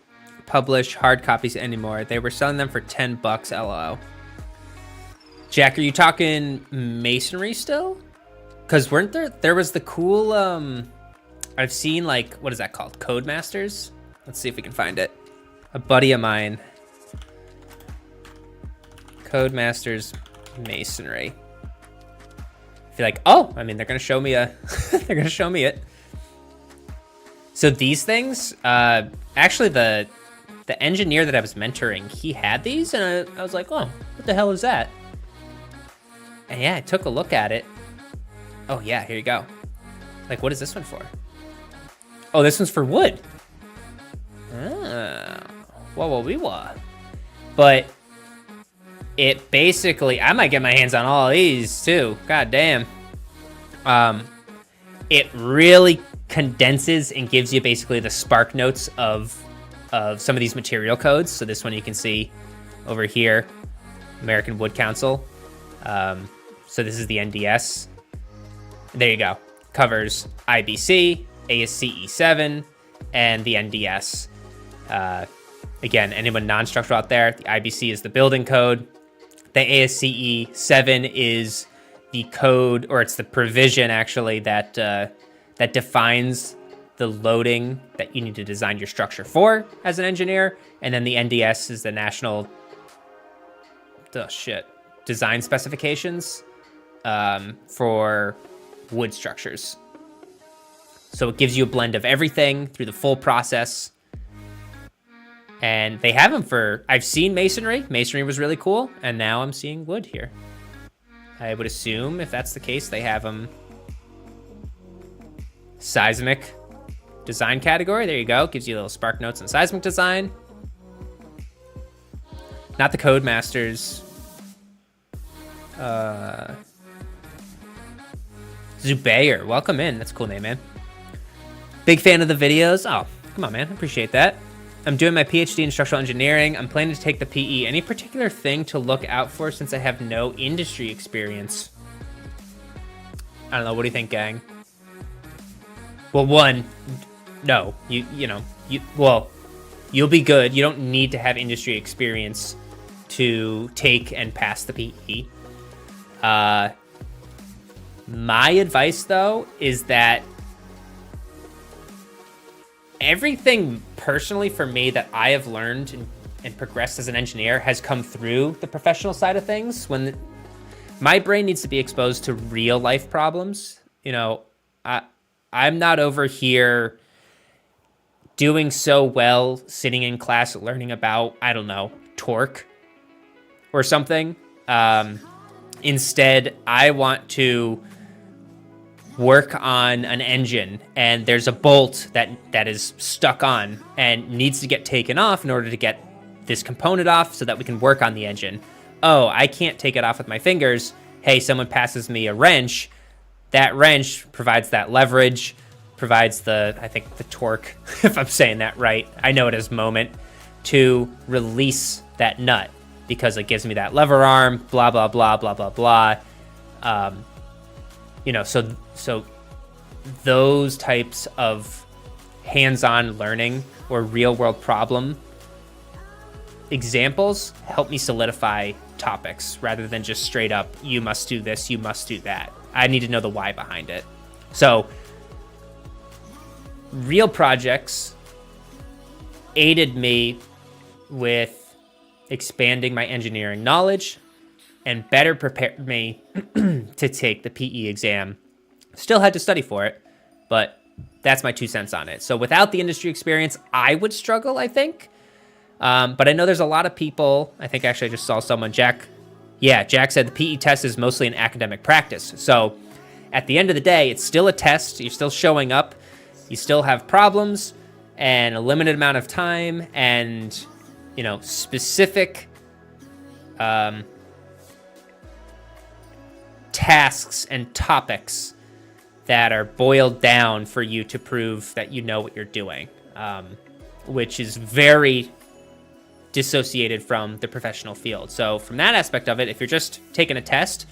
publish hard copies anymore. They were selling them for $10, LOL. Jack, are you talking masonry still? Because weren't there was the cool, I've seen, like, what is that called? Codemasters? Let's see if we can find it. A buddy of mine. Codemasters Masonry. I feel like, oh, I mean, they're going to show me they're going to show me it. So these things, actually the engineer that I was mentoring, he had these, and I was like, oh, what the hell is that? And yeah, I took a look at it. Oh yeah, here you go. Like, what is this one for? Oh, this one's for wood. Oh, whoa. But it basically, I might get my hands on all of these too. God damn. It really condenses and gives you basically the spark notes of some of these material codes. So this one you can see over here, American Wood Council. So this is the NDS. There you go. Covers IBC, ASCE 7, and the NDS. Again, anyone non-structural out there, the IBC is the building code. The ASCE 7 is the code, or it's the provision actually that that defines the loading that you need to design your structure for as an engineer. And then the NDS is the national design specifications for wood structures. So it gives you a blend of everything through the full process. And they have them for, I've seen masonry. Masonry was really cool. And now I'm seeing wood here. I would assume if that's the case, they have them seismic design category. There you go. Gives you little spark notes on seismic design. Not the Codemasters. Zubair, welcome in. That's a cool name, man. Big fan of the videos. Oh, come on, man. I appreciate that. I'm doing my PhD in structural engineering. I'm planning to take the PE. Any particular thing to look out for since I have no industry experience? I don't know. What do you think, gang? Well, one, no. You'll be good. You don't need to have industry experience to take and pass the PE. My advice, though, is that everything personally for me that I have learned and progressed as an engineer has come through the professional side of things. My brain needs to be exposed to real life problems. You know, I'm not over here doing so well sitting in class learning about, I don't know, torque or something. Instead, I want to work on an engine and there's a bolt that is stuck on and needs to get taken off in order to get this component off so that we can work on the engine. Oh, I can't take it off with my fingers. Hey, someone passes me a wrench. That wrench provides that leverage, provides the torque, if I'm saying that right. I know it as moment to release that nut because it gives me that lever arm, blah, blah, blah, blah, blah, blah. So those types of hands-on learning or real-world problem examples help me solidify topics rather than just straight up, you must do this, you must do that. I need to know the why behind it. So real projects aided me with expanding my engineering knowledge and better prepared me to take the PE exam. Still had to study for it, but that's my 2 cents on it. So without the industry experience, I would struggle, I think. But I know there's a lot of people, I think actually I just saw someone, Jack said the PE test is mostly an academic practice. So at the end of the day, it's still a test. You're still showing up. You still have problems and a limited amount of time and, specific tasks and topics that are boiled down for you to prove that you know what you're doing, which is very dissociated from the professional field. So from that aspect of it, if you're just taking a test,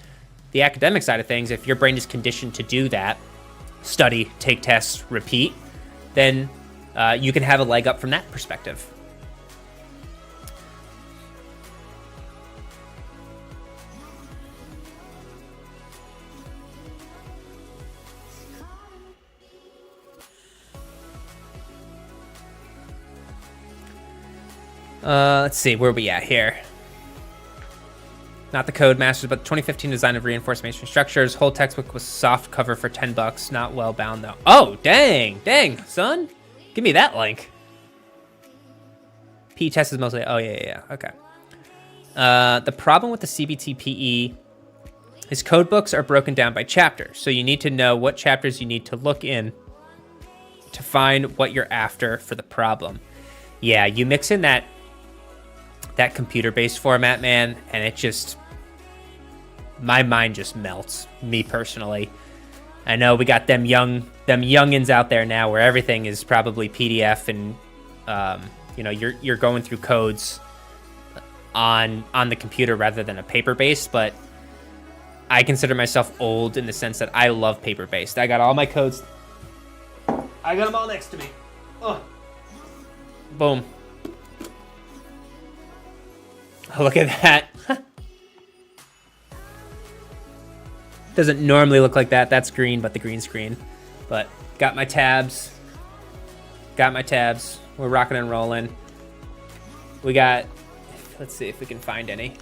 the academic side of things, if your brain is conditioned to do that, study, take tests, repeat, then you can have a leg up from that perspective. Let's see, where are we at here? Not the Codemasters, but the 2015 design of reinforced masonry structures. Whole textbook was soft cover for $10. Not well bound though. Oh, dang, son. Give me that link. PE test is mostly, oh yeah, okay. The problem with the CBT PE is code books are broken down by chapters. So you need to know what chapters you need to look in to find what you're after for the problem. Yeah, you mix in that computer-based format, man, and it just, my mind just melts, me personally. I know we got them youngins out there now where everything is probably PDF and, you're going through codes on the computer rather than a paper-based, but I consider myself old in the sense that I love paper-based. I got all my codes. I got them all next to me. Oh. Boom. Oh, look at that. Doesn't normally look like that. That's green, but the green screen. But got my tabs. We're rocking and rolling. We got, let's see if we can find any.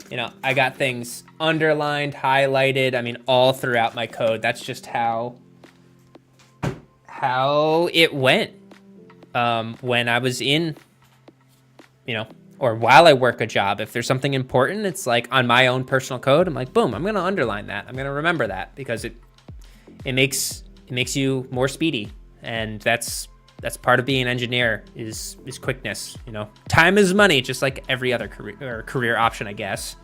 You know, I got things underlined, highlighted, I mean, all throughout my code. That's just how it went when I was in, you know, or while I work a job. If there's something important, it's like on my own personal code, I'm like, boom, I'm going to underline that. I'm going to remember that because it makes you more speedy. And that's part of being an engineer is quickness, you know. Time is money, just like every other career option, I guess.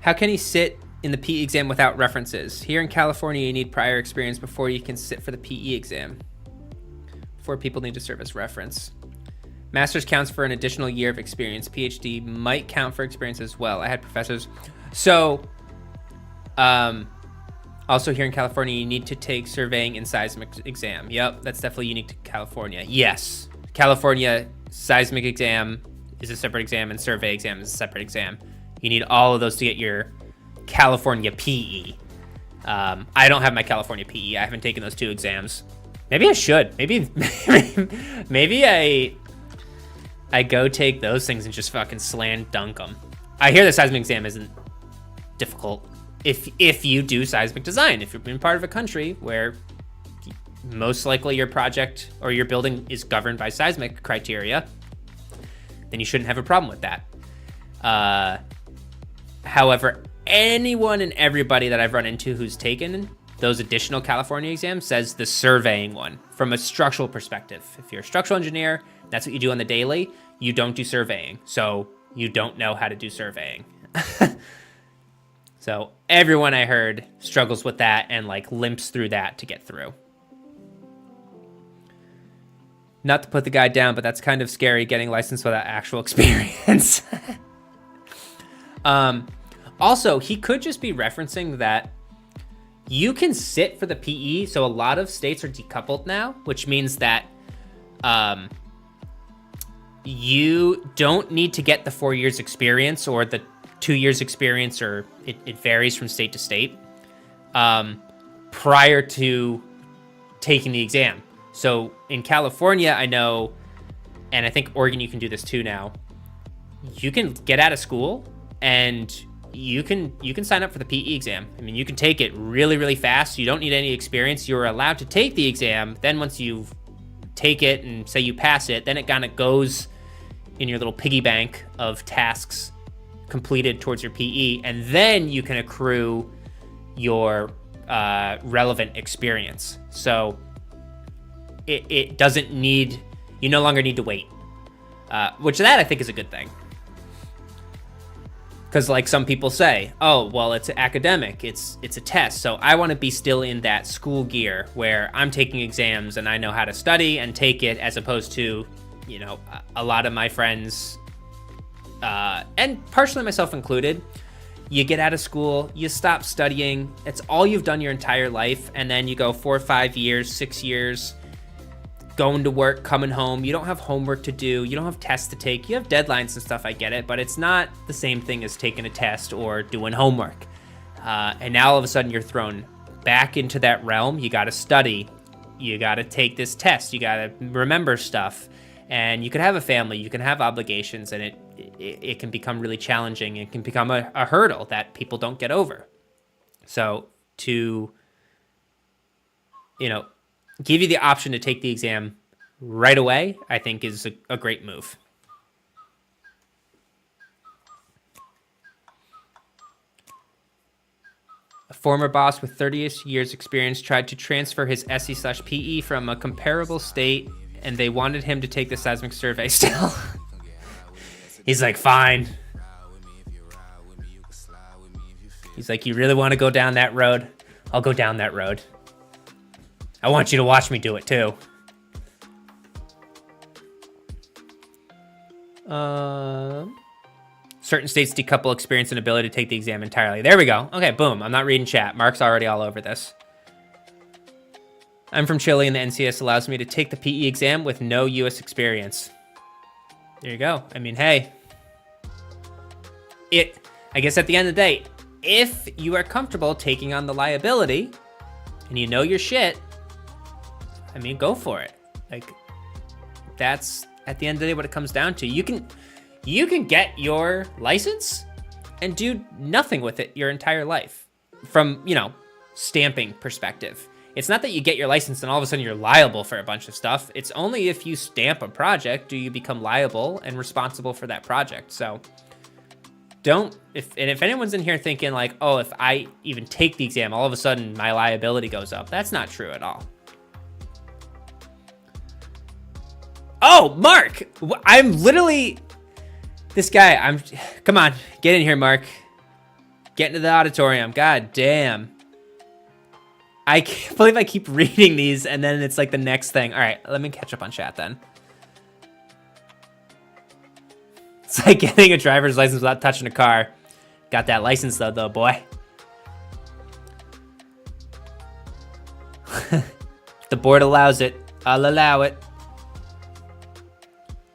How can he sit in the PE exam without references? Here in California, you need prior experience before you can sit for the PE exam. 4 people need to serve as reference. Master's counts for an additional year of experience. PhD might count for experience as well. I had professors. So, also here in California, you need to take surveying and seismic exam. Yep, that's definitely unique to California. Yes, California seismic exam is a separate exam and survey exam is a separate exam. You need all of those to get your California PE. I don't have my California PE. I haven't taken those 2 exams. Maybe I should. Maybe I go take those things and just fucking slam dunk them. I hear the seismic exam isn't difficult if you do seismic design. If you're in part of a country where most likely your project or your building is governed by seismic criteria, then you shouldn't have a problem with that. However, anyone and everybody that I've run into who's taken those additional California exams says the surveying one from a structural perspective. If you're a structural engineer, that's what you do on the daily. You don't do surveying, so you don't know how to do surveying. So everyone I heard struggles with that and like limps through that to get through. Not to put the guy down, but that's kind of scary getting licensed without actual experience. Also, he could just be referencing that you can sit for the PE. So a lot of states are decoupled now, which means that you don't need to get the 4 years experience or the 2 years experience, or it varies from state to state, prior to taking the exam. So in California, I know, and I think Oregon, you can do this too now. You can get out of school and you can sign up for the PE exam. I mean, you can take it really, really fast. You don't need any experience. You're allowed to take the exam. Then once you take it and say you pass it, then it kind of goes in your little piggy bank of tasks completed towards your PE. And then you can accrue your relevant experience. So it doesn't need, you no longer need to wait, which that I think is a good thing. Because like some people say, oh, well, it's academic, it's a test. So I want to be still in that school gear where I'm taking exams and I know how to study and take it, as opposed to, you know, a lot of my friends, and partially myself included, you get out of school, you stop studying, it's all you've done your entire life, and then you go 4 or 5 years, 6 years, going to work, coming home, you don't have homework to do, you don't have tests to take, you have deadlines and stuff, I get it, but it's not the same thing as taking a test or doing homework. And now all of a sudden you're thrown back into that realm. You gotta study, you gotta take this test, you gotta remember stuff, and you can have a family, you can have obligations, and it can become really challenging. It can become a hurdle that people don't get over. So to, you know, give you the option to take the exam right away, I think is a great move. A former boss with 30 years experience tried to transfer his SE/PE from a comparable state, and they wanted him to take the seismic survey still. He's like, fine. He's like, you really want to go down that road? I'll go down that road. I want you to watch me do it too. Certain states decouple experience and ability to take the exam entirely. There we go. Okay, boom. I'm not reading chat. Mark's already all over this. I'm from Chile, and the NCS allows me to take the PE exam with no U.S. experience. There you go. I mean, hey. I guess at the end of the day, if you are comfortable taking on the liability and you know your shit, I mean, go for it. Like, that's at the end of the day what it comes down to. You can get your license and do nothing with it your entire life from, stamping perspective. It's not that you get your license and all of a sudden you're liable for a bunch of stuff. It's only if you stamp a project do you become liable and responsible for that project. So if anyone's in here thinking like, oh, if I even take the exam, all of a sudden my liability goes up. That's not true at all. Oh, Mark, I'm literally this guy. Come on, get in here, Mark. Get into the auditorium. God damn. I can't believe I keep reading these and then it's like the next thing. All right, let me catch up on chat then. It's like getting a driver's license without touching a car. Got that license though, boy. If the board allows it, I'll allow it.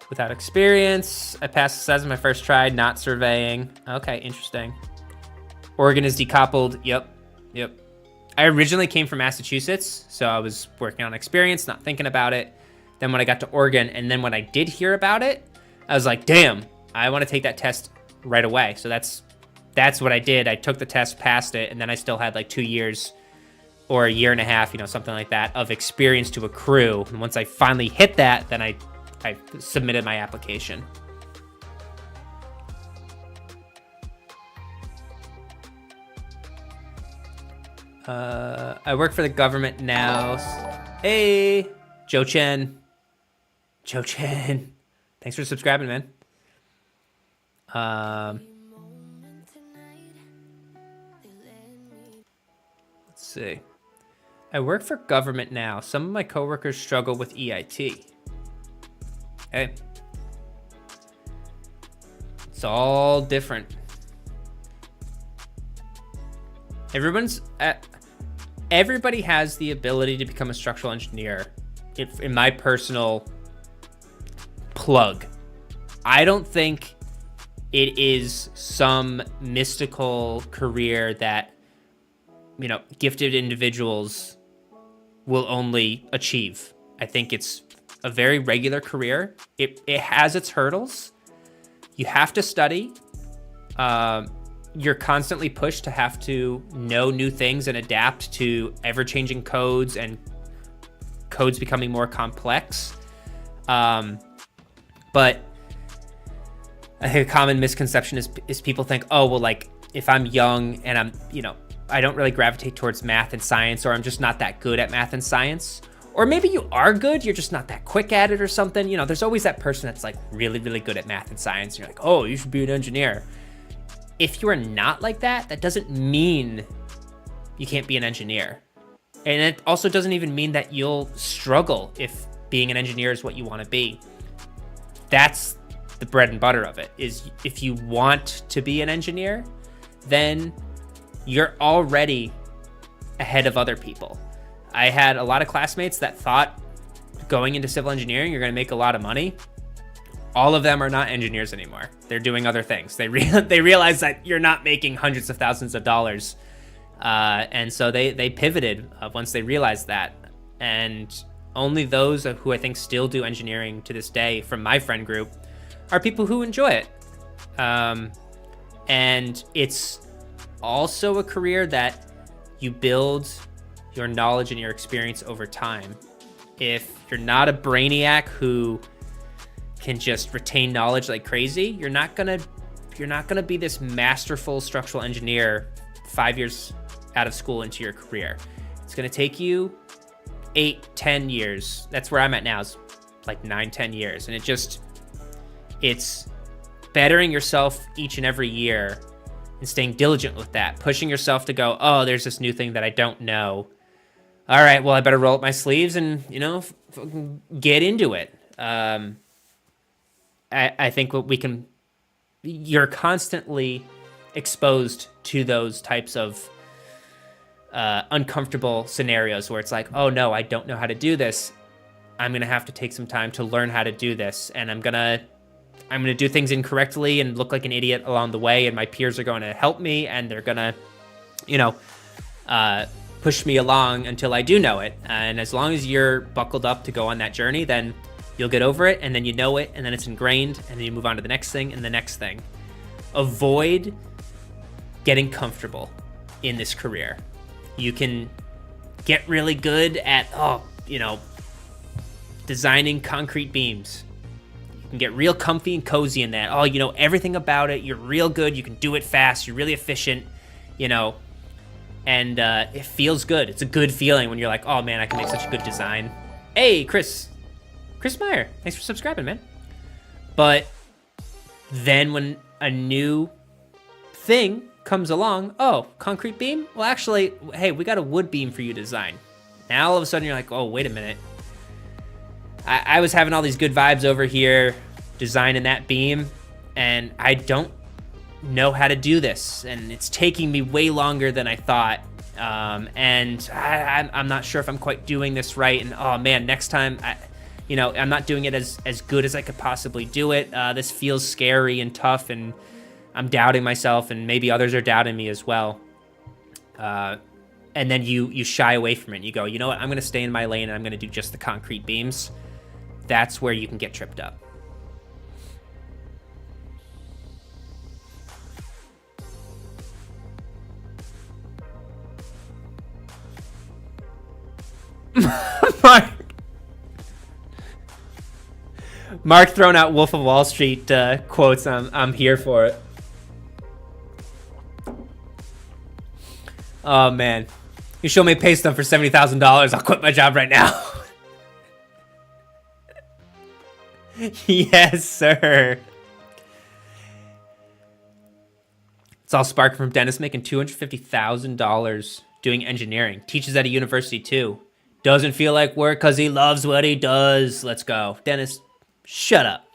Without experience, I passed the size of my first try, not surveying. Okay, interesting. Oregon is decoupled. Yep. I originally came from Massachusetts, so I was working on experience, not thinking about it. Then when I got to Oregon, and then when I did hear about it, I was like, damn, I want to take that test right away. So that's what I did. I took the test, passed it, and then I still had like 2 years or a year and a half, something like that, of experience to accrue. And once I finally hit that, then I submitted my application. I work for the government now. Hey, Joe Chen. Thanks for subscribing, man. Let's see. I work for government now. Some of my coworkers struggle with EIT. Hey. It's all different. Everybody has the ability to become a structural engineer. In my personal plug, I don't think it is some mystical career that, gifted individuals will only achieve. I think it's a very regular career. It has its hurdles. You have to study. You're constantly pushed to have to know new things and adapt to ever-changing codes and codes becoming more complex. But I think a common misconception is people think, oh, well, like if I'm young and I'm, I don't really gravitate towards math and science, or I'm just not that good at math and science, or maybe you are good, you're just not that quick at it or something. There's always that person that's like really, really good at math and science. You're like, oh, you should be an engineer. If you are not like that, that doesn't mean you can't be an engineer. And it also doesn't even mean that you'll struggle if being an engineer is what you want to be. That's the bread and butter of it, is if you want to be an engineer, then you're already ahead of other people. I had a lot of classmates that thought going into civil engineering, you're going to make a lot of money. All of them are not engineers anymore. They're doing other things. They realize that you're not making hundreds of thousands of dollars. And so they pivoted once they realized that. And only those who I think still do engineering to this day from my friend group are people who enjoy it. And it's also a career that you build your knowledge and your experience over time. If you're not a brainiac who can just retain knowledge like crazy, you're not gonna be this masterful structural engineer 5 years out of school into your career. It's gonna take you 8-10 years. That's where I'm at now, is like 9-10 years. And it's bettering yourself each and every year and staying diligent with that, pushing yourself to go, oh, there's this new thing that I don't know. All right, well, I better roll up my sleeves and, get into it. I think what we can, you're constantly exposed to those types of uncomfortable scenarios where it's like, oh no, I don't know how to do this. I'm gonna have to take some time to learn how to do this, and I'm gonna do things incorrectly and look like an idiot along the way, and my peers are going to help me, and they're gonna, push me along until I do know it. And as long as you're buckled up to go on that journey, then you'll get over it, and then you know it, and then it's ingrained, and then you move on to the next thing and the next thing. Avoid getting comfortable in this career. You can get really good at, designing concrete beams. You can get real comfy and cozy in that. Oh, you know everything about it. You're real good. You can do it fast. You're really efficient, and it feels good. It's a good feeling when you're like, oh man, I can make such a good design. Hey, Chris Meyer, thanks for subscribing, man. But then when a new thing comes along, oh, concrete beam? Well, actually, hey, we got a wood beam for you to design. Now all of a sudden you're like, oh, wait a minute. I was having all these good vibes over here designing that beam, and I don't know how to do this, and it's taking me way longer than I thought, and I'm not sure if I'm quite doing this right, and oh man, next time, I'm not doing it as good as I could possibly do it. This feels scary and tough, and I'm doubting myself, and maybe others are doubting me as well. And then you shy away from it, and you go, you know what, I'm gonna stay in my lane, and I'm gonna do just the concrete beams. That's where you can get tripped up. Mark throwing out Wolf of Wall Street quotes. I'm here for it. Oh man, you show me a pay stub for $70,000, I'll quit my job right now. Yes, sir. It's all sparked from Dennis making $250,000 doing engineering. Teaches at a university too. Doesn't feel like work because he loves what he does. Let's go. Dennis, shut up.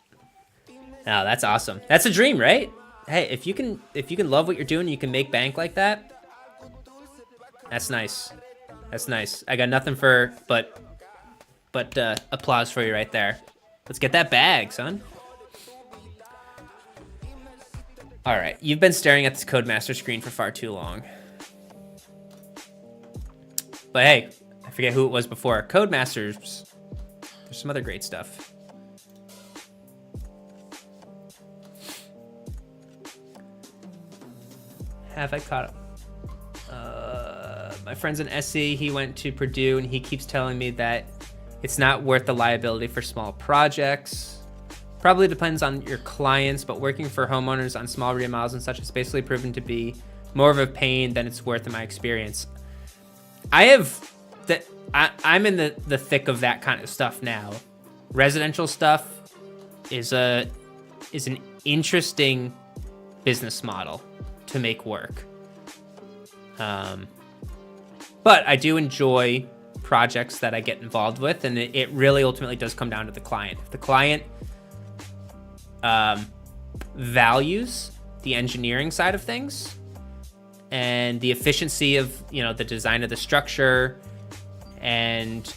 Oh, that's awesome. That's a dream, right? Hey, if you can love what you're doing, you can make bank like that. That's nice. That's nice. I got nothing but applause for you right there. Let's get that bag, son. All right, you've been staring at this Codemaster screen for far too long. But hey, I forget who it was before. Codemasters, there's some other great stuff. Have I caught up? My friend's an SE, he went to Purdue, and he keeps telling me that it's not worth the liability for small projects. Probably depends on your clients, but working for homeowners on small remodels and such has basically proven to be more of a pain than it's worth in my experience. I'm in the thick of that kind of stuff now. Residential stuff is an interesting business model to make work. But I do enjoy projects that I get involved with, and it really ultimately does come down to the client. If the client values the engineering side of things and the efficiency of the design of the structure and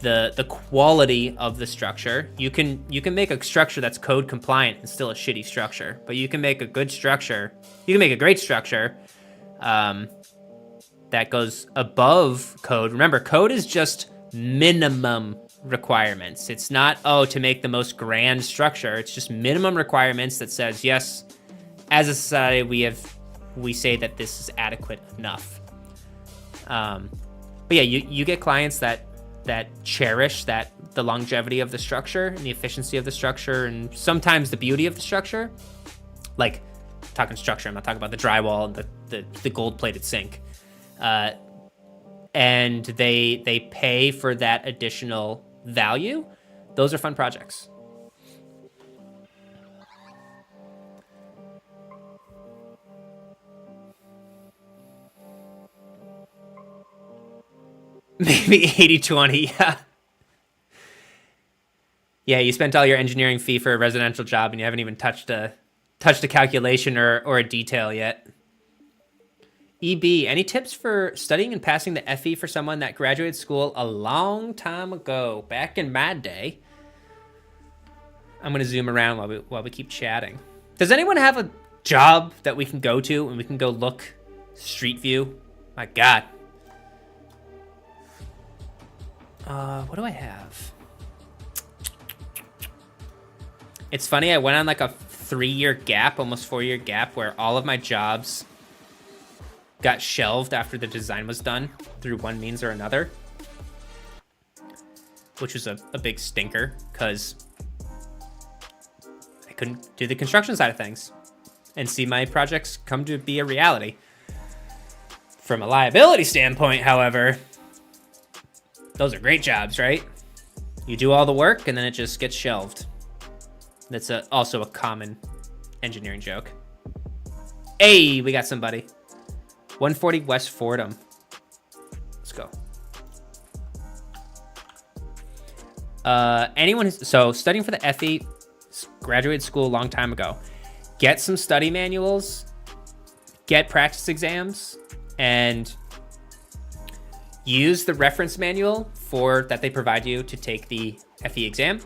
the quality of the structure, you can make a structure that's code compliant and still a shitty structure, but you can make a good structure, you can make a great structure that goes above code. Remember, code is just minimum requirements. It's not, to make the most grand structure. It's just minimum requirements that says, yes, as a society, we say that this is adequate enough. But yeah, you get clients that cherish the longevity of the structure and the efficiency of the structure, and sometimes the beauty of the structure. Like, talking structure, I'm not talking about the drywall and the gold-plated sink. And they pay for that additional value. Those are fun projects. Maybe 80-20, yeah. Yeah, you spent all your engineering fee for a residential job and you haven't even touched a calculation or a detail yet. EB, any tips for studying and passing the FE for someone that graduated school a long time ago, back in my day? I'm gonna zoom around while we keep chatting. Does anyone have a job that we can go to and we can go look street view? My God. What do I have? It's funny, I went on like a 3-year gap, almost 4-year gap, where all of my jobs got shelved after the design was done through one means or another, which was a big stinker because I couldn't do the construction side of things and see my projects come to be a reality. From a liability standpoint, however, those are great jobs, right? You do all the work and then it just gets shelved. That's also a common engineering joke. Hey, we got somebody. 140 West Fordham. Let's go. So studying for the FE, graduated school a long time ago. Get some study manuals, get practice exams, and use the reference manual that they provide you to take the FE exam.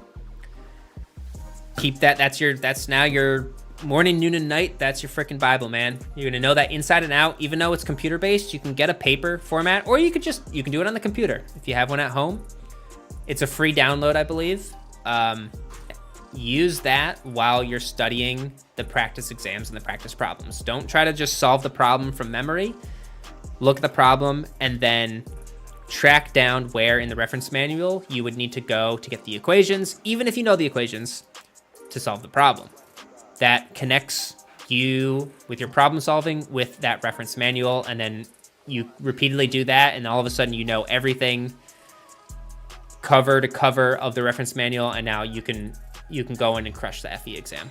Keep that. That's now your morning, noon, and night. That's your freaking Bible, man. You're gonna know that inside and out. Even though it's computer based, you can get a paper format, or you can do it on the computer if you have one at home. It's a free download, I believe. Use that while you're studying the practice exams and the practice problems. Don't try to just solve the problem from memory. Look at the problem and then track down where in the reference manual you would need to go to get the equations, even if you know the equations, to solve the problem. That connects you with your problem solving with that reference manual, and then you repeatedly do that, and all of a sudden you know everything cover to cover of the reference manual, and now you can go in and crush the FE exam.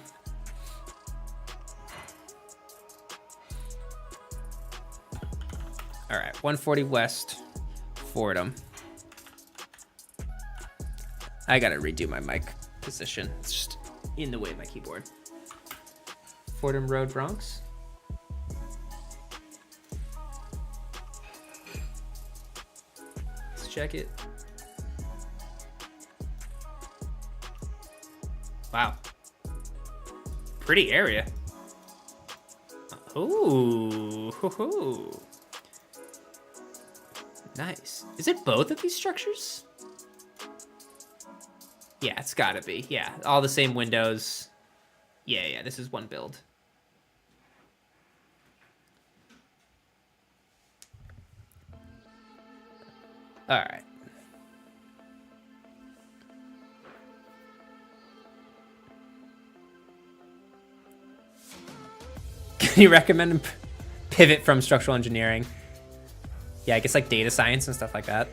All right, 140 West Fordham. I gotta redo my mic position. It's just in the way of my keyboard. Fordham Road, Bronx. Let's check it. Wow. Pretty area. Ooh. Hoo-hoo. Nice. Is it both of these structures? Yeah, it's gotta be. Yeah, all the same windows. Yeah, this is one build. All right. Can you recommend a pivot from structural engineering? Yeah, I guess like data science and stuff like that.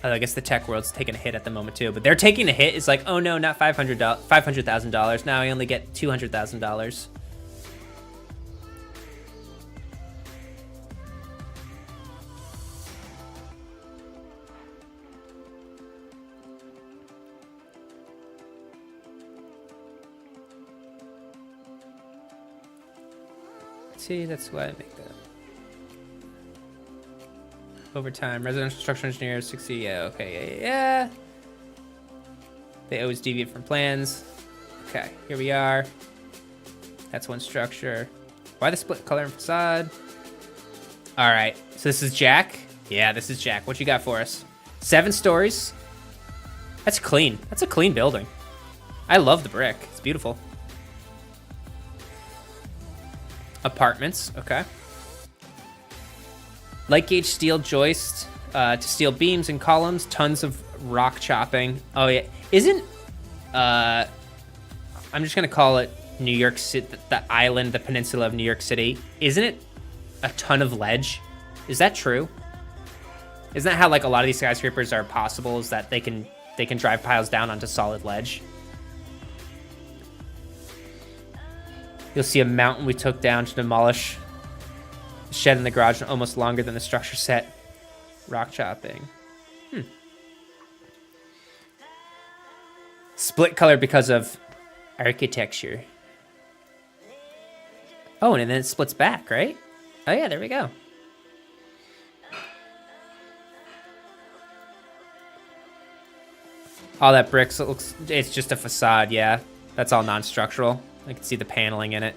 I guess the tech world's taking a hit at the moment too, but they're taking a hit. It's like, oh no, not $500,000. Now I only get $200,000. See, that's why I make that. Overtime, residential structural engineer, 60, yeah, okay, yeah. They always deviate from plans. Okay, here we are. That's one structure. Why the split color and facade? All right, so this is Jack. Yeah, this is Jack. What you got for us? 7 stories. That's clean. That's a clean building. I love the brick. It's beautiful. Apartments, okay. Light gauge steel joist to steel beams and columns. Tons of rock chopping. Oh yeah, isn't I'm just gonna call it New York City, the island, the peninsula of New York City. Isn't it a ton of ledge? Is that true? Isn't that how like a lot of these skyscrapers are possible? Is that they can drive piles down onto solid ledge? You'll see a mountain we took down to demolish. Shed in the garage almost longer than the structure set. Rock chopping. Split color because of architecture. Oh, and then it splits back, right? Oh yeah, there we go. All that bricks, it's just a facade, yeah. That's all non-structural. I can see the paneling in it.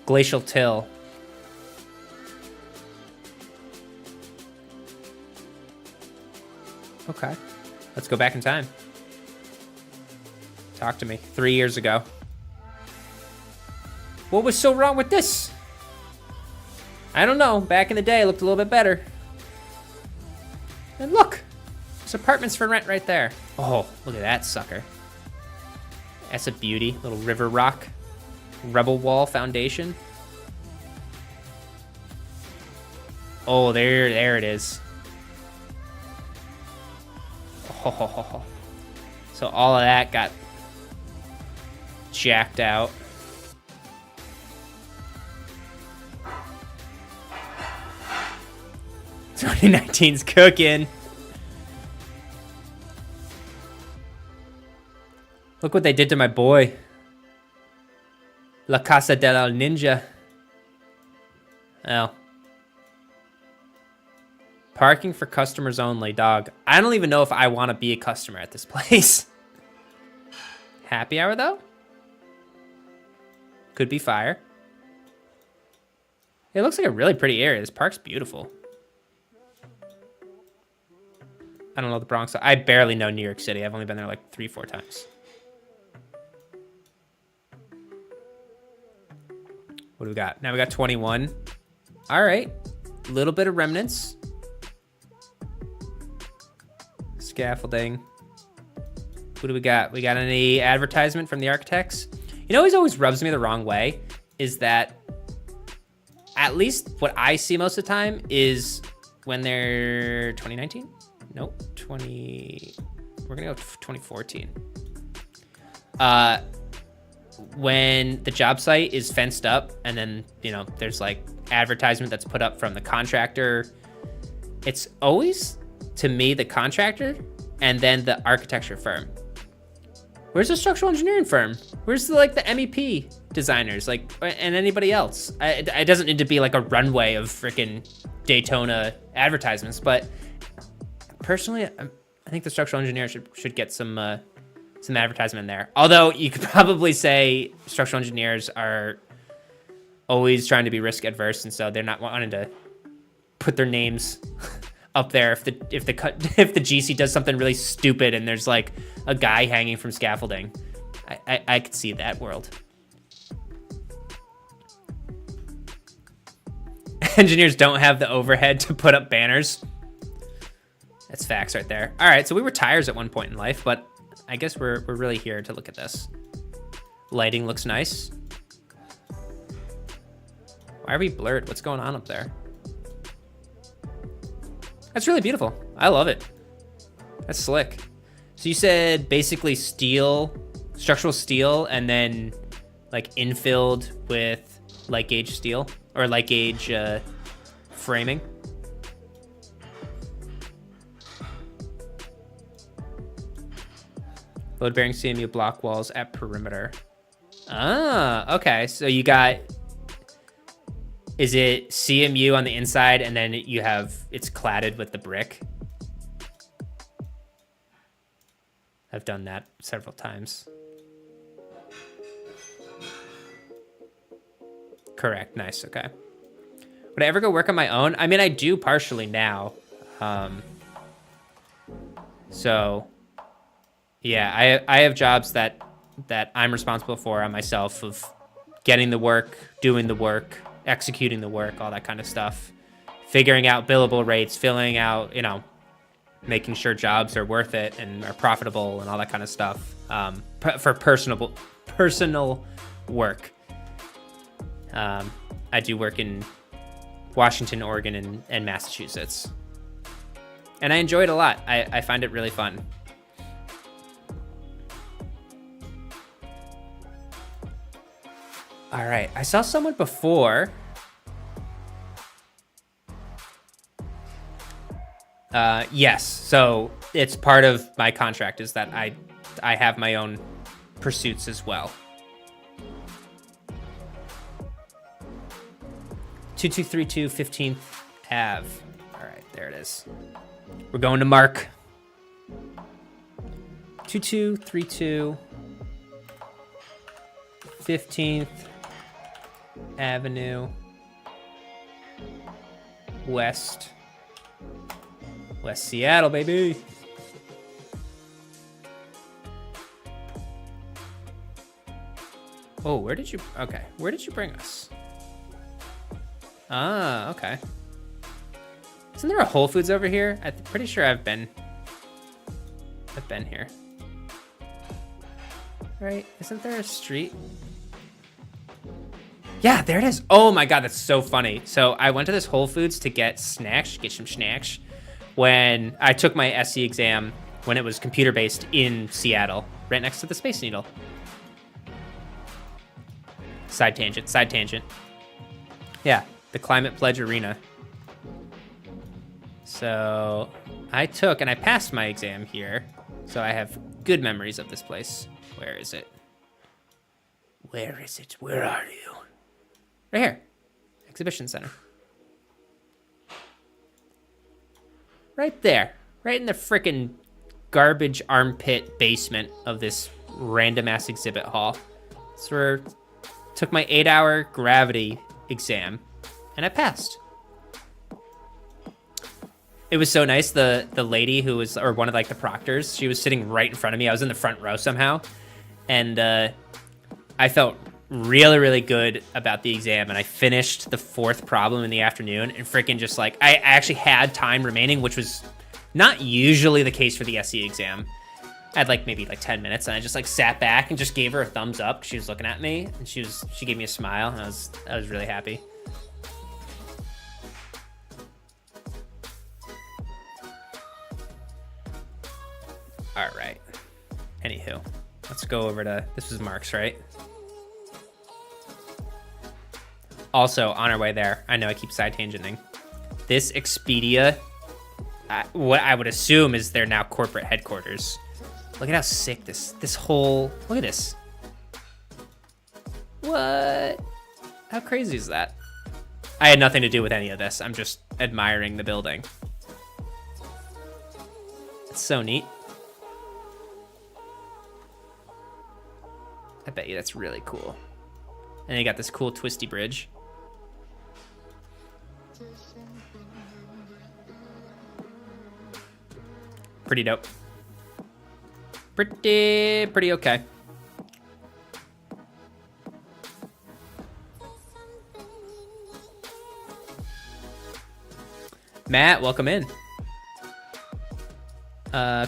Glacial till. Okay, let's go back in time. Talk to me. 3 years ago. What was so wrong with this? I don't know. Back in the day, it looked a little bit better. And look, there's apartments for rent right there. Oh, look at that sucker. That's a beauty. Little river rock. Rebel wall foundation. Oh, there it is. Oh, so all of that got jacked out. "2019's cooking." Look what they did to my boy. La Casa del Ninja. Oh. Parking for customers only, dog. I don't even know if I want to be a customer at this place. Happy hour, though? Could be fire. It looks like a really pretty area. This park's beautiful. I don't know the Bronx. I barely know New York City. I've only been there like 3-4 times. What do we got? Now we got 21. All right. A little bit of remnants. Scaffolding. What do we got? We got any advertisement from the architects? You know, always rubs me the wrong way is that at least what I see most of the time is when they're 2019? Nope, we're gonna go 2014. When the job site is fenced up and then, you know, there's like advertisement that's put up from the contractor. It's always, to me, the contractor and then the architecture firm. Where's the structural engineering firm? Where's the MEP designers, and anybody else? It doesn't need to be like a runway of freaking Daytona advertisements, but personally, I think the structural engineer should get some advertisement in there. Although you could probably say structural engineers are always trying to be risk adverse, and so they're not wanting to put their names up there if the GC does something really stupid and there's like a guy hanging from scaffolding. I could see that world. Engineers don't have the overhead to put up banners. That's facts right there. All right, so we were tires at one point in life, but I guess we're really here to look at this. Lighting looks nice. Why are we blurred? What's going on up there? That's really beautiful. I love it. That's slick. So you said basically steel, structural steel, and then like infilled with light gauge steel or light gauge framing. Load bearing CMU block walls at perimeter. Ah, okay. So you got, is it CMU on the inside and then you have, it's cladded with the brick? I've done that several times. Correct, nice, okay. Would I ever go work on my own? I mean, I do partially now. So yeah, I have jobs that I'm responsible for on myself, of getting the work, doing the work, executing the work, all that kind of stuff. Figuring out billable rates, filling out, you know, making sure jobs are worth it and are profitable and all that kind of stuff. For personal work. I do work in Washington, Oregon, and Massachusetts. And I enjoy it a lot. I find it really fun. All right, I saw someone before. Yes, so it's part of my contract is that I have my own pursuits as well. 2232 15th Ave. All right, there it is. We're going to Mark. 2232 15th Avenue West Seattle, baby. Oh, where did you bring us? Ah, okay. Isn't there a Whole Foods over here? I'm pretty sure I've been here. Right? Isn't there a street? Yeah, there it is. Oh my God, that's so funny. So I went to this Whole Foods to get some snacks, when I took my SC exam when it was computer-based in Seattle, right next to the Space Needle. Side tangent. Yeah, the Climate Pledge Arena. So I took and I passed my exam here. So I have good memories of this place. Where is it? Where are you? Right here. Exhibition Center. Right there. Right in the frickin' garbage armpit basement of this random ass exhibit hall. That's where I took my 8-hour gravity exam and I passed. It was so nice. The lady who was, or one of like the proctors, she was sitting right in front of me. I was in the front row somehow. And I felt really, really good about the exam. And I finished the 4th problem in the afternoon and freaking just like, I actually had time remaining, which was not usually the case for the SE exam. I had like maybe like 10 minutes and I just like sat back and just gave her a thumbs up. She was looking at me and she gave me a smile and I was really happy. All right. Anywho, let's go over to, this was Mark's, right? Also, on our way there, I know I keep side tangenting. This Expedia, what I would assume is their now corporate headquarters. Look at how sick this whole, look at this. What? How crazy is that? I had nothing to do with any of this. I'm just admiring the building. It's so neat. I bet you that's really cool. And you got this cool twisty bridge. Pretty dope. Pretty okay. Matt, welcome in.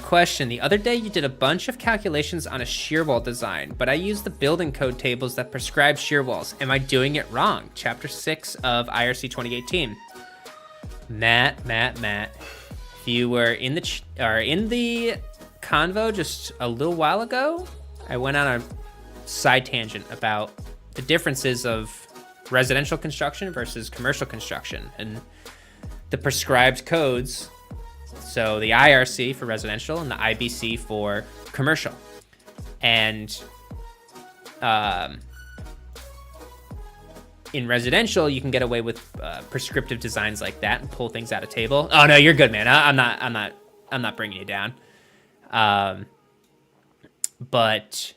Question. The other day you did a bunch of calculations on a shear wall design, but I used the building code tables that prescribe shear walls. Am I doing it wrong? Chapter 6 of IRC 2018. Matt. If you were in the convo just a little while ago, I went on a side tangent about the differences of residential construction versus commercial construction and the prescribed codes. So the IRC for residential and the IBC for commercial. And in residential, you can get away with prescriptive designs like that and pull things out of table. Oh no, you're good, man. I'm not bringing you down. But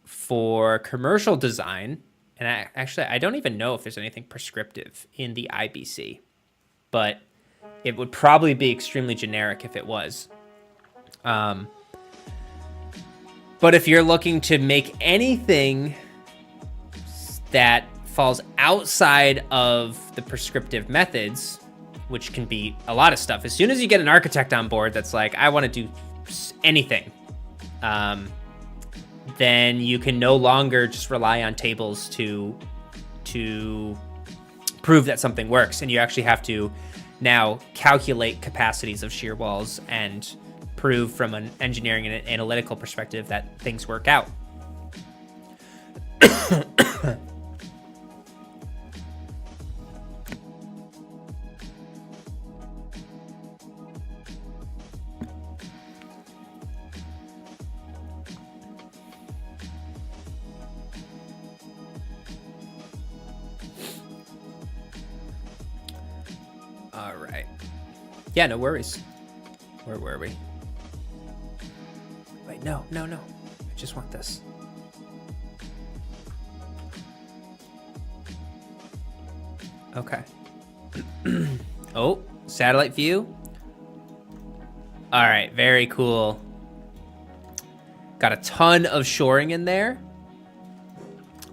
for commercial design, and I don't even know if there's anything prescriptive in the IBC, but it would probably be extremely generic if it was. But if you're looking to make anything that falls outside of the prescriptive methods, which can be a lot of stuff, as soon as you get an architect on board that's like, I want to do anything, then you can no longer just rely on tables to prove that something works, and you actually have to now calculate capacities of shear walls and prove from an engineering and an analytical perspective that things work out. Yeah, no worries. Where were we? Wait, no. I just want this. Okay. Oh, satellite view. All right, very cool. Got a ton of shoring in there.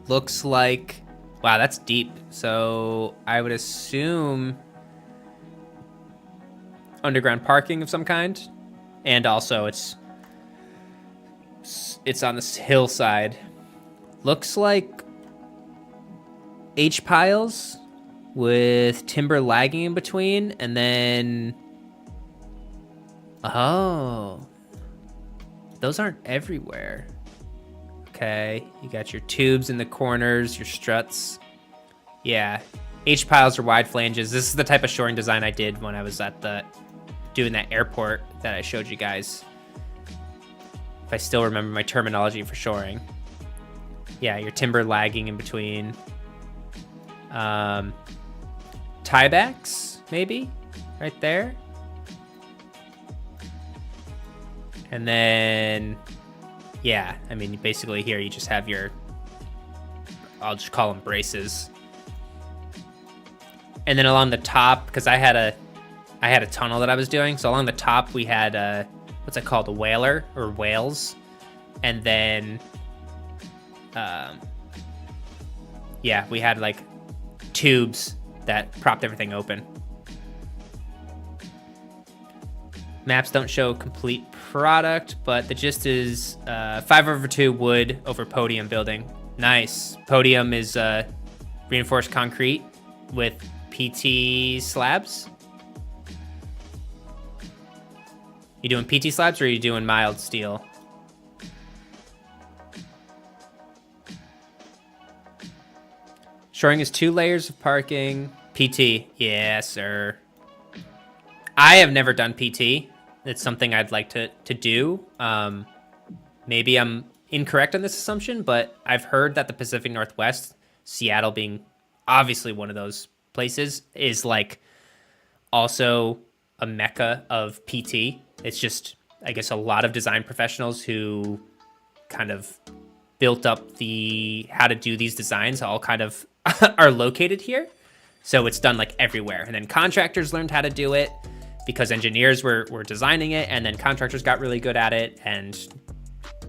Looks like, wow, that's deep. So I would assume underground parking of some kind. And also it's on this hillside. Looks like H piles with timber lagging in between, and then, oh, those aren't everywhere. Okay, you got your tubes in the corners, your struts. Yeah, H piles are wide flanges. This is the type of shoring design I did when I was at doing that airport that I showed you guys. If I still remember my terminology for shoring. Yeah, your timber lagging in between. Tiebacks, maybe, right there. And then, yeah, I mean, basically here you just have your, I'll just call them braces. And then along the top, because I had a tunnel that I was doing, so along the top we had what's it called, a whaler or whales, and then, yeah, we had like tubes that propped everything open. Maps don't show complete product, but the gist is 5/2 wood over podium building. Nice. Podium is reinforced concrete with PT slabs. You doing PT slabs or are you doing mild steel? Shoring is 2 layers of parking. PT, yes, sir. I have never done PT. It's something I'd like to do. Maybe I'm incorrect on this assumption, but I've heard that the Pacific Northwest, Seattle being obviously one of those places, is like also a mecca of PT. It's just, I guess, a lot of design professionals who kind of built up how to do these designs all kind of are located here. So it's done like everywhere. And then contractors learned how to do it because engineers were designing it, and then contractors got really good at it, and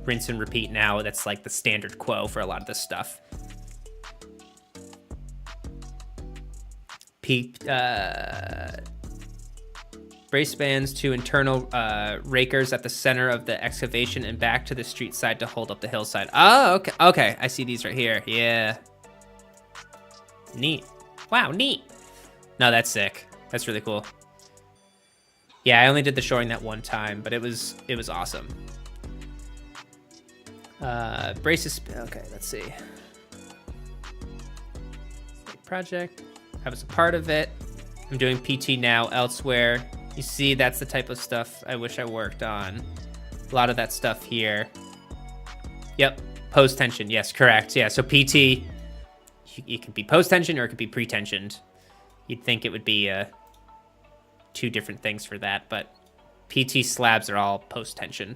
rinse and repeat now. That's like the standard quo for a lot of this stuff. Brace spans to internal rakers at the center of the excavation and back to the street side to hold up the hillside. Oh, okay. I see these right here. Yeah. Neat. Wow, neat. No, that's sick. That's really cool. Yeah, I only did the shoring that one time, but it was awesome. Braces. Okay, let's see. Project. I was a part of it. I'm doing PT now elsewhere. You see, that's the type of stuff I wish I worked on. A lot of that stuff here. Yep, post-tension. Yes, correct. Yeah, so PT, it can be post-tension or it could be pre-tensioned. You'd think it would be two different things for that, but PT slabs are all post-tension.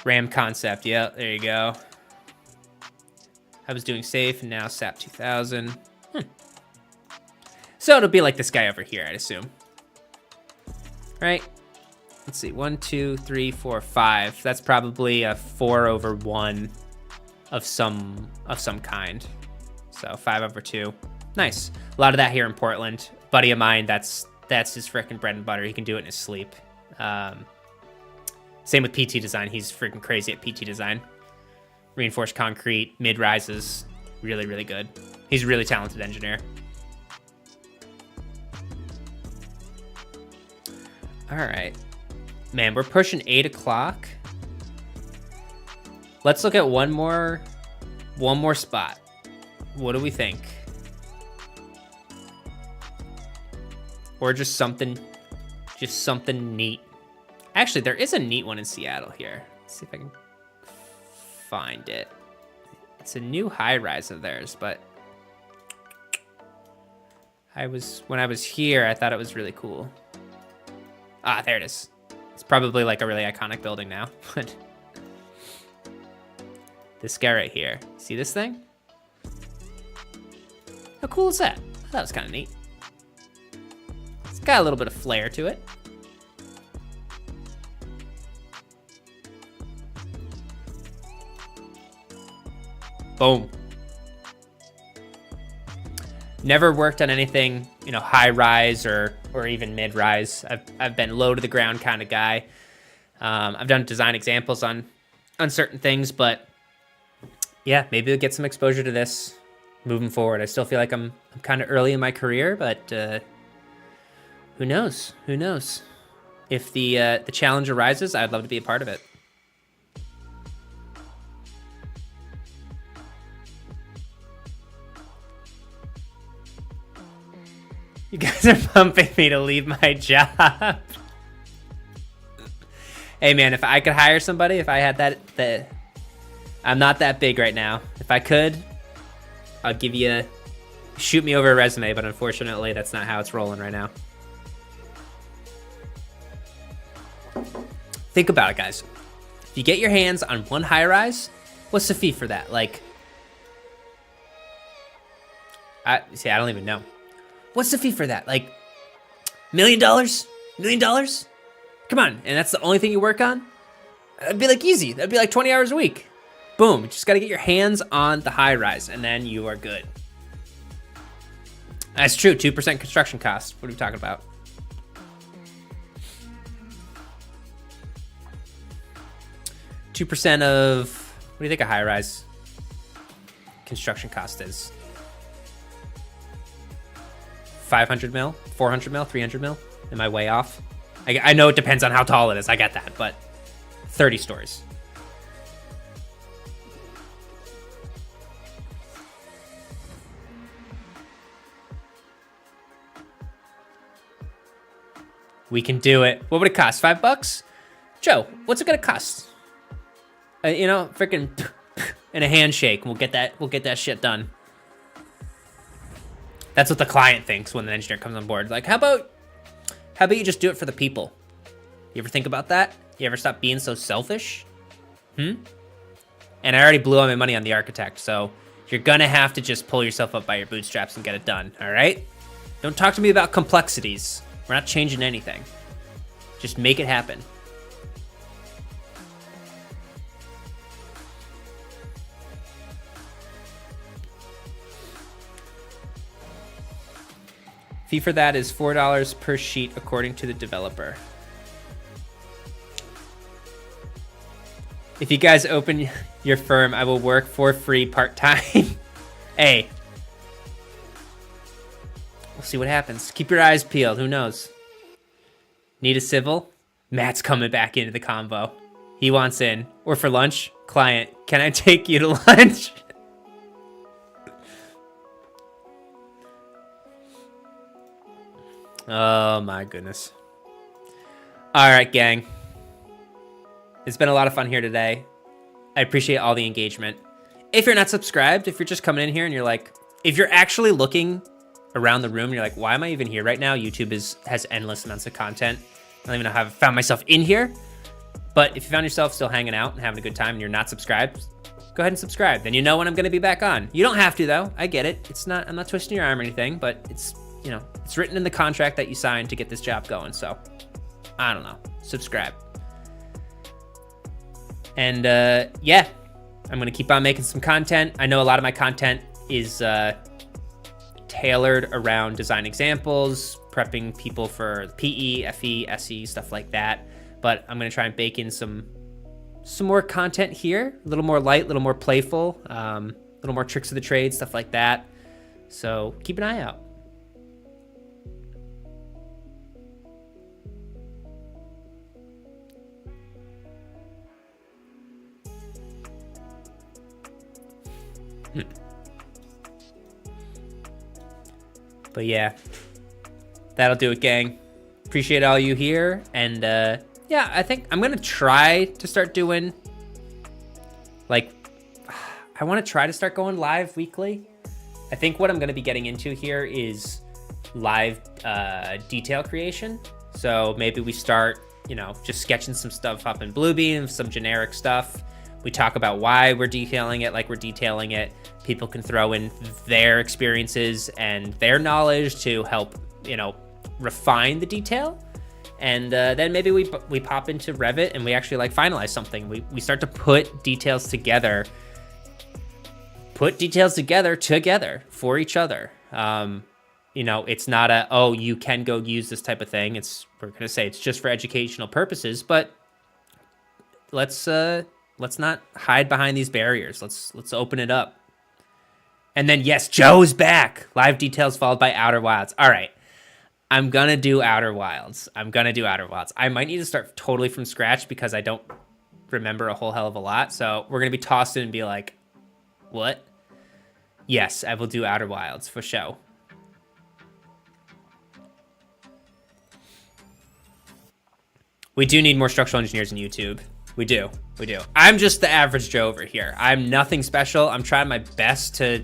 RAM concept. Yeah, there you go. I was doing safe, and now SAP 2000. So it'll be like this guy over here, I'd assume. Right? Let's see. 1, 2, 3, 4, 5. That's probably a 4/1 of some kind. So 5/2. Nice. A lot of that here in Portland. Buddy of mine, that's his frickin' bread and butter. He can do it in his sleep. Same with PT design. He's freaking crazy at PT design. Reinforced concrete, mid-rises, really, really good. He's a really talented engineer. All right. Man, we're pushing 8 o'clock. Let's look at one more spot. What do we think? Or just something neat. Actually, there is a neat one in Seattle here. Let's see if I can find it. It's a new high-rise of theirs, but when I was here, I thought it was really cool. Ah, there it is. It's probably like a really iconic building now, but this guy right here. See this thing? How cool is that? I thought it was kind of neat. It's got a little bit of flair to it. Boom. Never worked on anything, you know, high rise or even mid rise. I've been low to the ground kind of guy. I've done design examples on certain things, but yeah, maybe we'll get some exposure to this moving forward. I still feel like I'm kind of early in my career, but who knows? Who knows? If the challenge arises, I'd love to be a part of it. You guys are pumping me to leave my job. Hey man, if I could hire somebody, if I had that, I'm not that big right now. If I could, I'll give you, shoot me over a resume, but unfortunately that's not how it's rolling right now. Think about it, guys. If you get your hands on one high rise, what's the fee for that? Like, I don't even know. What's the fee for that? Like, $1 million? $1 million? Come on, and that's the only thing you work on? That'd be like easy. That'd be like 20 hours a week. Boom, you just gotta get your hands on the high rise, and then you are good. That's true, 2% construction cost. What are we talking about? $2% of, what do you think a high rise construction cost is? 500 mil, 400 mil, 300 mil? Am I way off? I know it depends on how tall it is. I get that, but 30 stories. We can do it. What would it cost? $5? Joe, what's it gonna cost? You know, freaking and a handshake. We'll get that shit done. That's what the client thinks when the engineer comes on board. Like, how about you just do it for the people? You ever think about that? You ever stop being so selfish? And I already blew all my money on the architect, so you're gonna have to just pull yourself up by your bootstraps and get it done, all right? Don't talk to me about complexities. We're not changing anything. Just make it happen. Fee for that is $4 per sheet according to the developer. If you guys open your firm, I will work for free part-time. Hey. We'll see what happens. Keep your eyes peeled. Who knows? Need a civil? Matt's coming back into the convo. He wants in. Or for lunch? Client, can I take you to lunch? Oh my goodness. All right, gang. It's been a lot of fun here today. I appreciate all the engagement. If you're not subscribed, if you're just coming in here and you're like, if you're actually looking around the room and you're like, why am I even here right now? YouTube has endless amounts of content. I don't even know how I found myself in here. But if you found yourself still hanging out and having a good time and you're not subscribed, go ahead and subscribe. Then you know when I'm gonna be back on. You don't have to though, I get it. I'm not twisting your arm or anything, but it's, you know, it's written in the contract that you signed to get this job going. So I don't know, subscribe. And yeah, I'm gonna keep on making some content. I know a lot of my content is tailored around design examples, prepping people for PE, FE, SE, stuff like that. But I'm gonna try and bake in some more content here, a little more light, a little more playful, a little more tricks of the trade, stuff like that. So keep an eye out. But yeah, that'll do it, gang. Appreciate all you here. And yeah, I think I'm gonna try to start doing, like, I wanna try to start going live weekly. I think what I'm gonna be getting into here is live detail creation. So maybe we start, just sketching some stuff up in Bluebeam, some generic stuff. We talk about why we're detailing it like we're detailing it. People can throw in their experiences and their knowledge to help, refine the detail. And then maybe we pop into Revit and we actually like finalize something. We start to put details together. Put details together for each other. It's not you can go use this type of thing. We're gonna say it's just for educational purposes, but let's not hide behind these barriers. Let's open it up. And then yes, Joe's back. Live details followed by Outer Wilds. All right. I'm gonna do Outer Wilds. I might need to start totally from scratch because I don't remember a whole hell of a lot. So we're gonna be tossed in and be like, what? Yes, I will do Outer Wilds for show. We do need more structural engineers in YouTube. We do. I'm just the average Joe over here. I'm nothing special. I'm trying my best to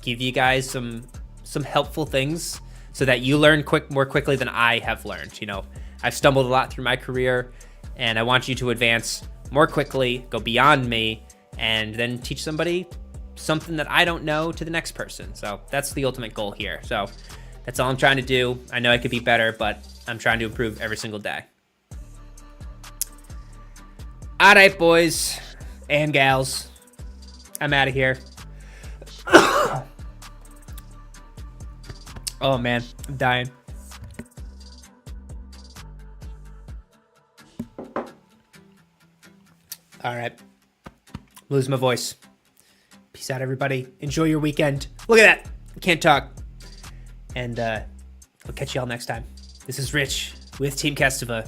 give you guys some helpful things so that you learn more quickly than I have learned. I've stumbled a lot through my career, and I want you to advance more quickly, go beyond me, and then teach somebody something that I don't know to the next person. So that's the ultimate goal here. So that's all I'm trying to do. I know I could be better, but I'm trying to improve every single day. All right, boys and gals, I'm out of here. Oh man, I'm dying. All right, lose my voice. Peace out, everybody. Enjoy your weekend. Look at that, I can't talk. And I'll catch y'all next time. This is Rich with Team Kestava.